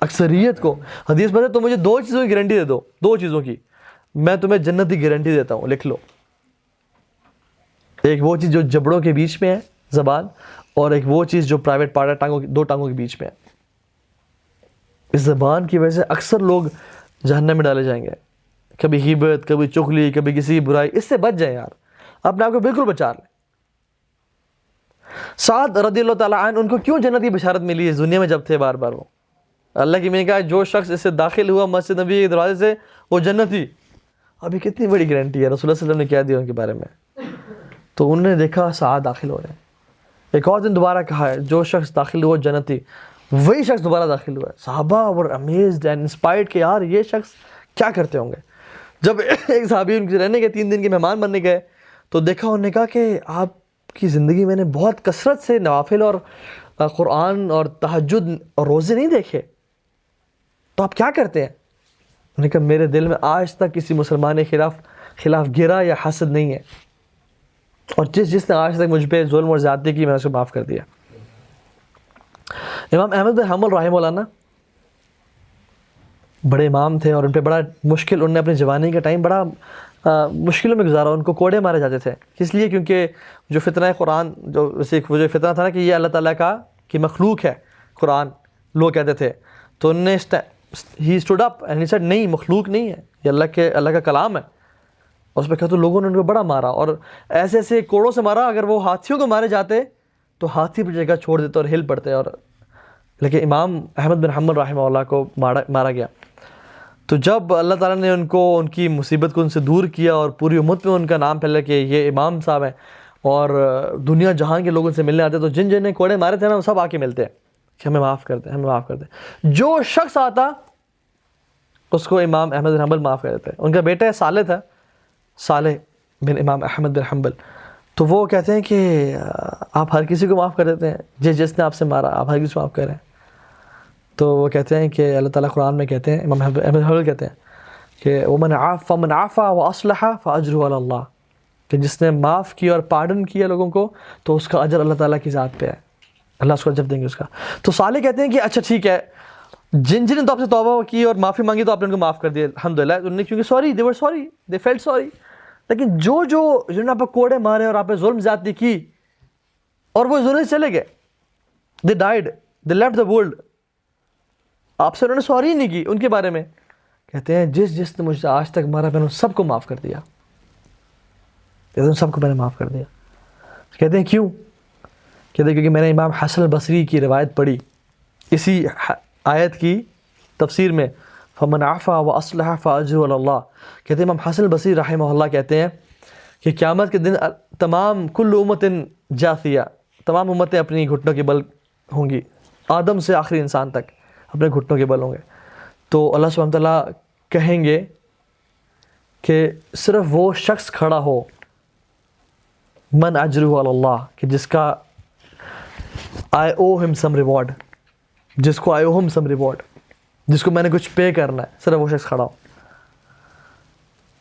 اکثریت کو. حدیث میں ہے تو مجھے 2 چیزوں کی گارنٹی دے دو, 2 چیزوں کی, میں تمہیں جنت کی گارنٹی دیتا ہوں, لکھ لو. ایک وہ چیز جو جبڑوں کے بیچ میں ہے زبان, اور ایک وہ چیز جو پرائیویٹ پارٹ ہے 2 ٹانگوں کے بیچ میں ہے. اس زبان کی وجہ سے اکثر لوگ جہنم میں ڈالے جائیں گے, کبھی غیبت, کبھی چغلی, کبھی کسی برائی. اس سے بچ جائیں یار, اپنے آپ کو بالکل بچا لیں. سعد رضی اللہ تعالیٰ عنہ, ان کو کیوں جنت کی بشارت ملی اس دنیا میں جب تھے بار بار؟ وہ اللہ کی میں نے کہا جو شخص اس سے داخل ہوا مسجد نبی کے دروازے سے وہ جنتی. ابھی کتنی بڑی گارنٹی ہے, رسول اللہ صلی اللہ علیہ وسلم نے کیا دیا ان کے بارے میں. تو انہوں نے دیکھا سعد داخل ہو رہے ہیں, ایک اور دن دوبارہ کہا ہے جو شخص داخل ہوا جنتی, وہی شخص دوبارہ داخل ہوا ہے. صحابہ ور امیزڈ اینڈ انسپائرڈ کہ یار یہ شخص کیا کرتے ہوں گے. جب ایک صحابی ان کے رہنے کے 3 دن کے مہمان بننے گئے تو دیکھا, انہوں نے کہا کہ آپ کی زندگی میں نے بہت کثرت سے نوافل اور قرآن اور تہجد اور روزے نہیں دیکھے, تو آپ کیا کرتے ہیں؟ انہوں نے کہا میرے دل میں آج تک کسی مسلمان کے خلاف گرا یا حسد نہیں ہے, اور جس نے آج تک مجھ پہ ظلم اور زیادتی کی میں نے اس کو معاف کر دیا. امام احمد بن حنبل رحمہ اللہ نا بڑے امام تھے, اور ان پہ بڑا مشکل, انہوں نے اپنی جوانی کا ٹائم بڑا مشکلوں میں گزارا. ان کو کوڑے مارے جاتے تھے, کس لیے؟ کیونکہ جو فتنہ قرآن, جو فتنہ تھا نا کہ یہ اللہ تعالیٰ کا کی مخلوق ہے قرآن, لوگ کہتے تھے. تو انہوں نے he stood up and he said نہیں, مخلوق نہیں ہے, یہ اللہ کا کلام ہے. اس پہ کہا تو لوگوں نے ان کو بڑا مارا, اور ایسے ایسے کوڑوں سے مارا, اگر وہ ہاتھیوں کو مارے جاتے تو ہاتھی پر جگہ چھوڑ دیتے اور ہل پڑتے. اور لیکن امام احمد بن حنبل رحمہ اللہ کو مارا گیا. تو جب اللہ تعالیٰ نے ان کو, ان کی مصیبت کو ان سے دور کیا, اور پوری امت میں ان کا نام پھیلا کہ یہ امام صاحب ہیں, اور دنیا جہاں کے لوگوں سے ملنے آتے, تو جن نے کوڑے مارے تھے نا وہ سب آ کے ملتے ہیں کہ ہمیں معاف کر دیں, ہمیں معاف کر دیں. جو شخص آتا اس کو امام احمد بن حنبل معاف کر دیتے. ان کا بیٹا صالح تھا, صالح بن امام احمد بن حنبل, تو وہ کہتے ہیں کہ آپ ہر کسی کو معاف کر دیتے ہیں, جس نے آپ سے مارا آپ ہر کسی کو معاف کریں. تو وہ کہتے ہیں کہ اللہ تعالیٰ قرآن میں کہتے ہیں, امام احمد بن حنبل کہتے ہیں کہ فمن عفا واصلح فاجرہ علی اللہ, کہ جس نے معاف کیا اور پارڈن کیا لوگوں کو تو اس کا اجر اللہ تعالیٰ کی ذات پہ ہے, اللہ اس کو اجر دیں گے اس کا. تو صالح کہتے ہیں کہ اچھا ٹھیک ہے, جن نے تو آپ سے توبہ کی اور معافی مانگی تو آپ نے ان کو معاف کر دیا الحمدللہ, انہوں نے کیونکہ sorry, they were sorry, they felt sorry. لیکن جنہوں نے آپ کو کوڑے مارے اور آپ پہ ظلم زیادتی کی اور وہ دنیا سے چلے گئے, they died, they left the world, آپ سے انہوں نے سوری نہیں کی, ان کے بارے میں کہتے ہیں جس نے مجھ سے آج تک مارا میں نے سب کو معاف کر دیا, سب کو میں نے معاف کر دیا. کہتے ہیں کیوں؟ کہتے ہیں کیونکہ میں نے امام حسن البصری کی روایت پڑھی اسی آیت کی تفسیر میں, فمن عفا واصلح فاجرہ علی اللہ. کہتے ہیں امام حسن البصری رحمہ اللہ کہتے ہیں کہ قیامت کے دن تمام کل امت جاثیہ, تمام امتیں اپنی گھٹنوں کے بل ہوں گی, آدم سے آخری انسان تک اپنے گھٹنوں کے بل ہوں گے. تو اللہ سبحانہ تعالیٰ کہیں گے کہ صرف وہ شخص کھڑا ہو من اجرہ علی اللہ, کہ جس کا I owe him some reward, جس کو I owe him some reward, جس کو میں نے کچھ پے کرنا ہے, صرف وہ شخص کھڑا ہو.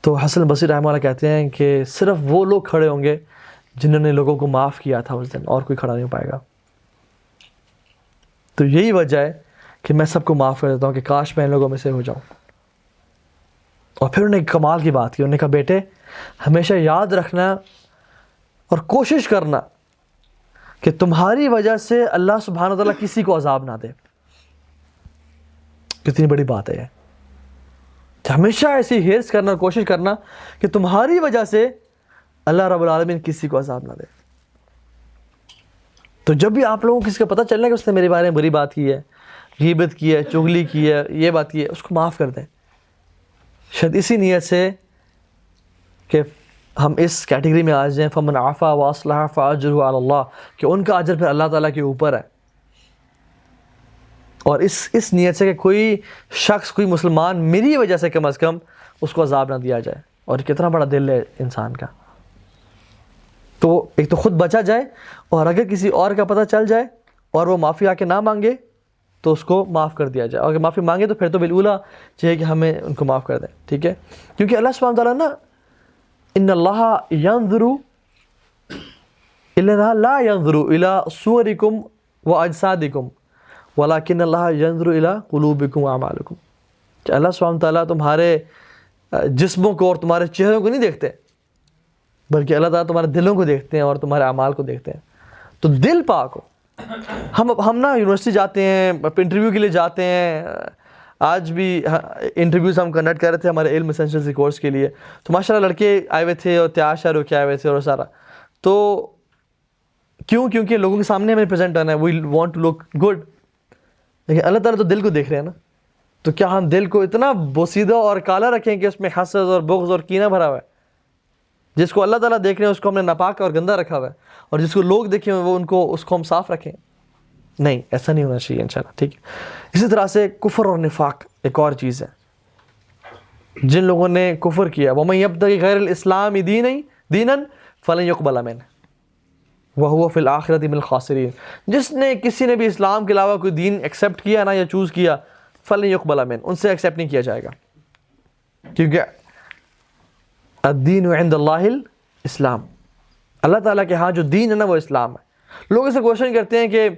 تو حسن بصری رحمہ اللہ کہتے ہیں کہ صرف وہ لوگ کھڑے ہوں گے جنہوں نے لوگوں کو معاف کیا تھا اس دن, اور کوئی کھڑا نہیں ہو پائے گا. تو یہی وجہ ہے کہ میں سب کو معاف کر دیتا ہوں کہ کاش میں ان لوگوں میں سے ہو جاؤں. اور پھر انہوں نے کمال کی بات کی, انہوں نے کہا بیٹے ہمیشہ یاد رکھنا اور کوشش کرنا کہ تمہاری وجہ سے اللہ سبحانہ وتعالیٰ کسی کو عذاب نہ دے. کتنی بڑی بات ہے یہ, ہمیشہ ایسی ہرس کرنا اور کوشش کرنا کہ تمہاری وجہ سے اللہ رب العالمین کسی کو عذاب نہ دے. تو جب بھی آپ لوگوں کو کسی کا پتہ چلنا کہ اس نے میرے بارے میں بری بات کی ہے, غیبت کی ہے, چغلی کی ہے, یہ بات کی ہے, اس کو معاف کر دیں, شاید اسی نیت سے کہ ہم اس کیٹیگری میں آ جائیں فمن عفا واصلح فاجرہ علی اللہ, کہ ان کا اجر پھر اللہ تعالیٰ کے اوپر ہے. اور اس نیت سے کہ کوئی شخص, کوئی مسلمان میری وجہ سے کم از کم اس کو عذاب نہ دیا جائے. اور کتنا بڑا دل ہے انسان کا. تو ایک تو خود بچا جائے, اور اگر کسی اور کا پتہ چل جائے اور وہ معافی آ کے نہ مانگے تو اس کو معاف کر دیا جائے, اور اگر معافی مانگے تو پھر تو بالاولیٰ چاہیے کہ ہمیں ان کو معاف کر دیں. ٹھیک ہے, کیونکہ اللہ سبحانہ تعالیٰ نا ان اللہ ينظر لا ينظر الى صورکم واجسادکم وَلَكِنَّ اللَّهَ يَنظُرُ إِلَىٰ قُلُوبِكُمْ وَأَعْمَالِكُمْ کہ اللہ سبحانہ تعالیٰ تمہارے جسموں کو اور تمہارے چہروں کو نہیں دیکھتے، بلکہ اللہ تعالیٰ تمہارے دلوں کو دیکھتے ہیں اور تمہارے اعمال کو دیکھتے ہیں. تو دل پاک ہو. ہم نا یونیورسٹی جاتے ہیں، انٹرویو کے لیے جاتے ہیں. آج بھی انٹرویوز ہم کنڈکٹ کر رہے تھے ہمارے علم اسینشلز کے کورس کے لیے، تو ماشاءاللہ لڑکے آئے ہوئے تھے اور تیار شیار ہو کے آئے ہوئے تھے اور سارا. تو کیونکہ لوگوں کے سامنے ہمیں پریزنٹ آنا ہے، we want to look good, لیکن اللہ تعالیٰ تو دل کو دیکھ رہے ہیں نا. تو کیا ہم دل کو اتنا بوسیدہ اور کالا رکھیں کہ اس میں حسد اور بغض اور کینہ بھرا ہوا ہے؟ جس کو اللہ تعالیٰ دیکھ رہے ہیں اس کو ہم نے ناپاک اور گندہ رکھا ہوا ہے، اور جس کو لوگ دیکھیں وہ اس کو ہم صاف رکھیں. نہیں، ایسا نہیں ہونا چاہیے انشاءاللہ. ٹھیک ہے. اسی طرح سے کفر اور نفاق ایک اور چیز ہے. جن لوگوں نے کفر کیا، وَمَن يَبْتَغِ غَيْرَ الْإِسْلَامِ دِينًا فَلَن يُقْبَلَ مِنْهُ وَهُوَ فِي الْآخِرَةِ مِنَ الْخَاسِرِينَ. جس نے کسی نے بھی اسلام کے علاوہ کوئی دین ایکسیپٹ کیا نا یا چوز کیا، فَلَن يُقْبَلَ مِنْهُ، ان سے ایکسیپٹ نہیں کیا جائے گا، کیونکہ الدین عند اللہ الاسلام، اللہ تعالیٰ کے ہاں جو دین ہے نا وہ اسلام ہے. لوگ اسے کوشچن کرتے ہیں کہ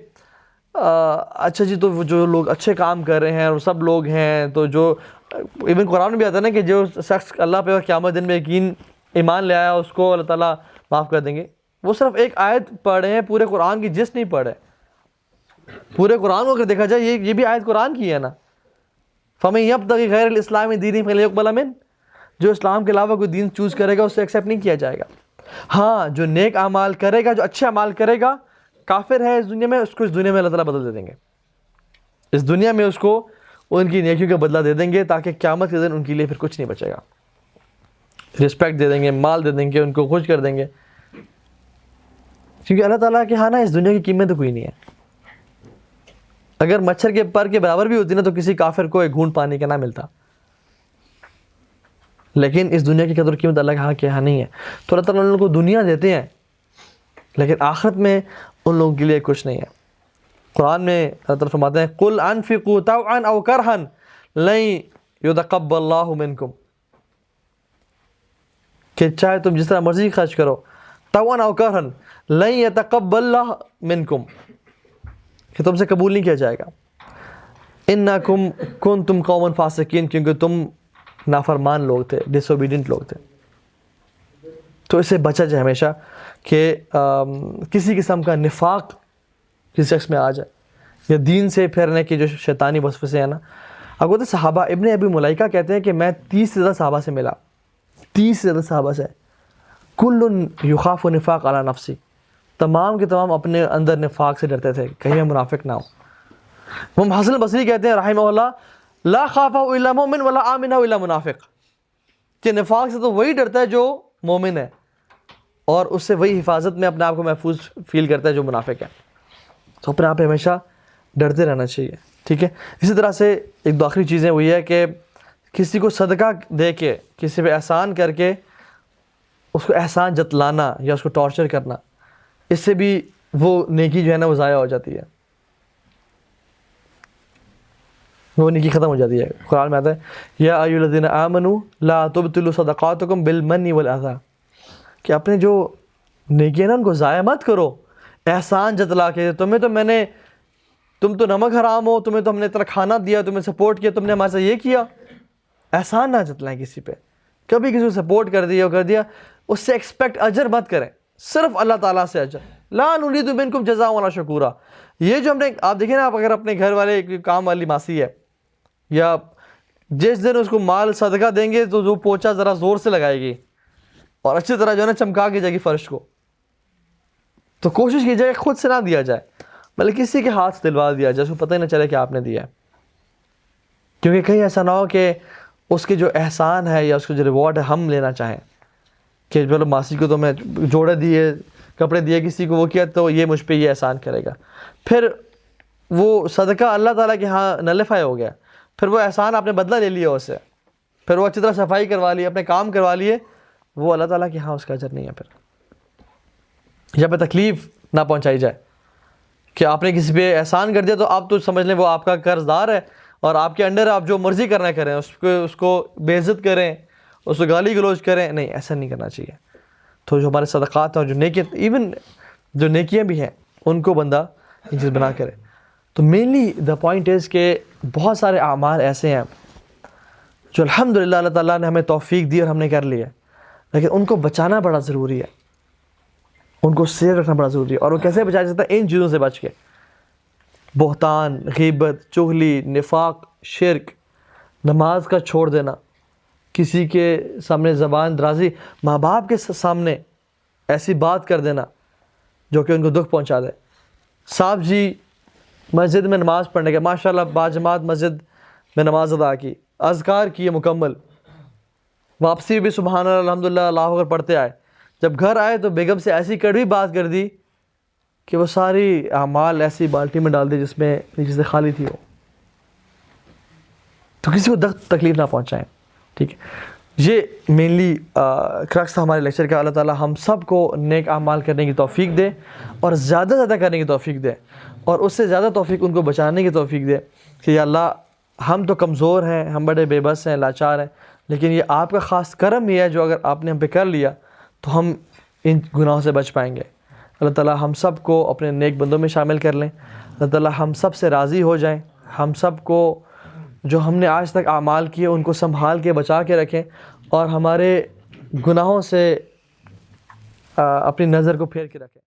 اچھا جی، تو جو لوگ اچھے کام کر رہے ہیں اور سب لوگ ہیں، تو جو ایون قرآن میں بھی آتا ہے نا کہ جو شخص اللہ پہ اور قیامت دن میں ایمان لے آیا اس کو اللہ تعالیٰ معاف کر دیں گے. وہ صرف ایک آیت پڑھ رہے ہیں، پورے قرآن کی جس نہیں پڑھ رہے. پورے قرآن کو اگر دیکھا جائے یہ بھی آیت قرآن کی ہے نا. فَمَن يَبْتَغِ غَيْرَ الْإِسْلَامِ دِينًا فَلَن يُقْبَلَ مِنْهُ، جو اسلام کے علاوہ کوئی دین چوز کرے گا اس سے ایکسیپٹ نہیں کیا جائے گا. ہاں، جو نیک اعمال کرے گا، جو اچھے اعمال کرے گا، کافر ہے اس دنیا میں، اس کو اس دنیا میں اللہ تعالیٰ بدل دے دیں گے. اس دنیا میں اس کو ان کی نیکیوں کا بدلہ دے دیں گے، تاکہ قیامت کے دن ان کے لیے پھر کچھ نہیں بچے گا. رسپیکٹ دے دیں گے، مال دے دیں گے، ان کو خوش کر دیں گے. کیونکہ اللہ تعالیٰ کے ہاں نا اس دنیا کی قیمت تو کوئی نہیں ہے. اگر مچھر کے پر کے برابر بھی ہوتی نا تو کسی کافر کو ایک گھونٹ پانی کا نہ ملتا. لیکن اس دنیا کی قدر قیمت اللہ کے ہاں نہیں ہے. تو اللہ تعالیٰ ان لوگوں کو دنیا دیتے ہیں، لیکن آخرت میں ان لوگوں کے لیے کچھ نہیں ہے. قرآن میں اللہ تعالیٰ فرماتے ہیں قُلْ أَنفِقُوا طَوْعًا أَوْ كَرْهًا لَن يُتَقَبَّلَ اللَّهُ مِنْكُمْ، کہ چاہے تم جس طرح مرضی خرچ کرو، طَوْعًا أَوْ كَرْهًا لَن يَتَقَبَّلَ اللَّهُ مِنْكُمْ، کہ تم سے قبول نہیں کیا جائے گا. إِنَّكُمْ كُنْتُمْ قَوْمًا فَاسِقِينَ، کیونکہ تم نافرمان لوگ تھے، ڈس اوبیڈینٹ لوگ تھے. تو اس سے بچا جائے ہمیشہ کہ کسی قسم کا نفاق کسی شخص میں آ جائے، یا دین سے پھیرنے کی جو شیطانی وسوسے ہیں نا. اب وہ صحابہ، ابن ابی ملیکہ کہتے ہیں کہ میں 30 سے زیادہ صحابہ سے ملا، 30 سے زیادہ صحابہ سے. کل یخاف نفاق علی نفسی، تمام کے تمام اپنے اندر نفاق سے ڈرتے تھے کہیں میں منافق نہ ہوں. وہ حسن بصری کہتے ہیں رحمہ اللہ لا خافہ الا مومن ولا آمنہ الا منافق، کہ نفاق سے تو وہی ڈرتا ہے جو مومن ہے، اور اس سے وہی حفاظت میں اپنے آپ کو محفوظ فیل کرتا ہے جو منافق ہے. تو اپنے آپ ہمیشہ ڈرتے رہنا چاہیے. ٹھیک ہے. اسی طرح سے ایک دو آخری چیزیں وہ یہ ہے کہ کسی کو صدقہ دے کے، کسی پہ احسان کر کے اس کو احسان جتلانا یا اس کو ٹارچر کرنا، اس سے بھی وہ نیکی جو ہے نا وہ ضائع ہو جاتی ہے، وہ نیکی ختم ہو جاتی ہے. قرآن میں آتا ہے یا ایھا الذین آمنوا لا تبطلوا صدقاتکم بالمن والاذی، کہ اپنے جو نیکی ہے نا ان کو ضائع مت کرو احسان جتلا کے. تم تو نمک حرام ہو، تمہیں تو ہم نے اتنا کھانا دیا، تمہیں سپورٹ کیا، تم نے ہمارے ساتھ یہ کیا. احسان نہ جتلائیں کسی پہ. کبھی کسی کو سپورٹ کر دیا اس سے ایکسپیکٹ اجر مت کریں، صرف اللہ تعالیٰ سے اجر. لا نريد منکم جزاء ولا شکورا. یہ جو ہم نے، آپ دیکھیں نا، آپ اگر اپنے گھر والے کام والی ماسی ہے، یا جس دن اس کو مال صدقہ دیں گے تو وہ پوچھا ذرا زور سے لگائے گی اور اچھی طرح جو ہے نا چمکا کے جائے گی فرش کو. تو کوشش کی جائے خود سے نہ دیا جائے، بلکہ کسی کے ہاتھ سے دلوا دیا جائے، اس کو پتہ ہی نہ چلے کہ آپ نے دیا ہے. کیونکہ کہیں ایسا نہ ہو کہ اس کے جو احسان ہے یا اس کا جو ریوارڈ ہے ہم لینا چاہیں، کہ چلو ماسی کو تو میں جوڑے دیے، کپڑے دیے، کسی کو وہ کیا تو یہ مجھ پہ یہ احسان کرے گا. پھر وہ صدقہ اللہ تعالیٰ کے ہاں نلیفائی ہو گیا، پھر وہ احسان آپ نے بدلہ لے لیا اس سے، پھر وہ اچھی طرح صفائی کروا لی، اپنے کام کروا لیے، وہ اللہ تعالیٰ کے ہاں اس کا اجر نہیں ہے. پھر یا پہ تکلیف نہ پہنچائی جائے کہ آپ نے کسی پہ احسان کر دیا تو آپ تو سمجھ لیں وہ آپ کا قرض دار ہے اور آپ کے انڈر آپ جو مرضی کرنا کریں، اس کو بے عزت کریں، اس کو گالی گلوچ کریں. نہیں، ایسا نہیں کرنا چاہیے. تو جو ہمارے صدقات ہیں اور جو نیکیاں، ایون جو نیکیاں بھی ہیں، ان کو بندہ یہ چیز بنا کرے. تو مینلی دا پوائنٹ از کہ بہت سارے اعمال ایسے ہیں جو الحمدللہ اللہ تعالیٰ نے ہمیں توفیق دی اور ہم نے کر لیا، لیکن ان کو بچانا بڑا ضروری ہے، ان کو سیو رکھنا بڑا ضروری ہے. اور وہ کیسے بچایا جاتا ہے؟ ان چیزوں سے بچ کے، بہتان، غیبت، چغلی، نفاق، شرک، نماز کا چھوڑ دینا، کسی کے سامنے زبان درازی، ماں باپ کے سامنے ایسی بات کر دینا جو کہ ان کو دکھ پہنچا دے. صاحب جی مسجد میں نماز پڑھنے کے، ماشاءاللہ باجماعت مسجد میں نماز ادا کی، اذکار کیے مکمل، واپسی بھی سبحان اللہ الحمدللہ اللہ اکبر پڑھتے آئے، جب گھر آئے تو بیگم سے ایسی کڑوی بات کر دی کہ وہ ساری اعمال ایسی بالٹی میں ڈال دی جس میں نیچے سے خالی تھی وہ. تو کسی کو تکلیف نہ پہنچائیں، ٹھیک ہے. یہ مینلی کرکس تھا ہمارے لیکچر کا. اللہ تعالیٰ ہم سب کو نیک اعمال کرنے کی توفیق دے اور زیادہ سے زیادہ کرنے کی توفیق دے، اور اس سے زیادہ توفیق ان کو بچانے کی توفیق دے کہ یا اللہ ہم تو کمزور ہیں، ہم بڑے بے بس ہیں، لاچار ہیں، لیکن یہ آپ کا خاص کرم ہی ہے جو اگر آپ نے ہم پہ کر لیا تو ہم ان گناہوں سے بچ پائیں گے. اللہ تعالیٰ ہم سب کو اپنے نیک بندوں میں شامل کر لیں. اللہ تعالیٰ ہم سب سے راضی ہو جائیں، ہم سب کو جو ہم نے آج تک اعمال کیے ان کو سنبھال کے بچا کے رکھیں، اور ہمارے گناہوں سے اپنی نظر کو پھیر کے رکھیں.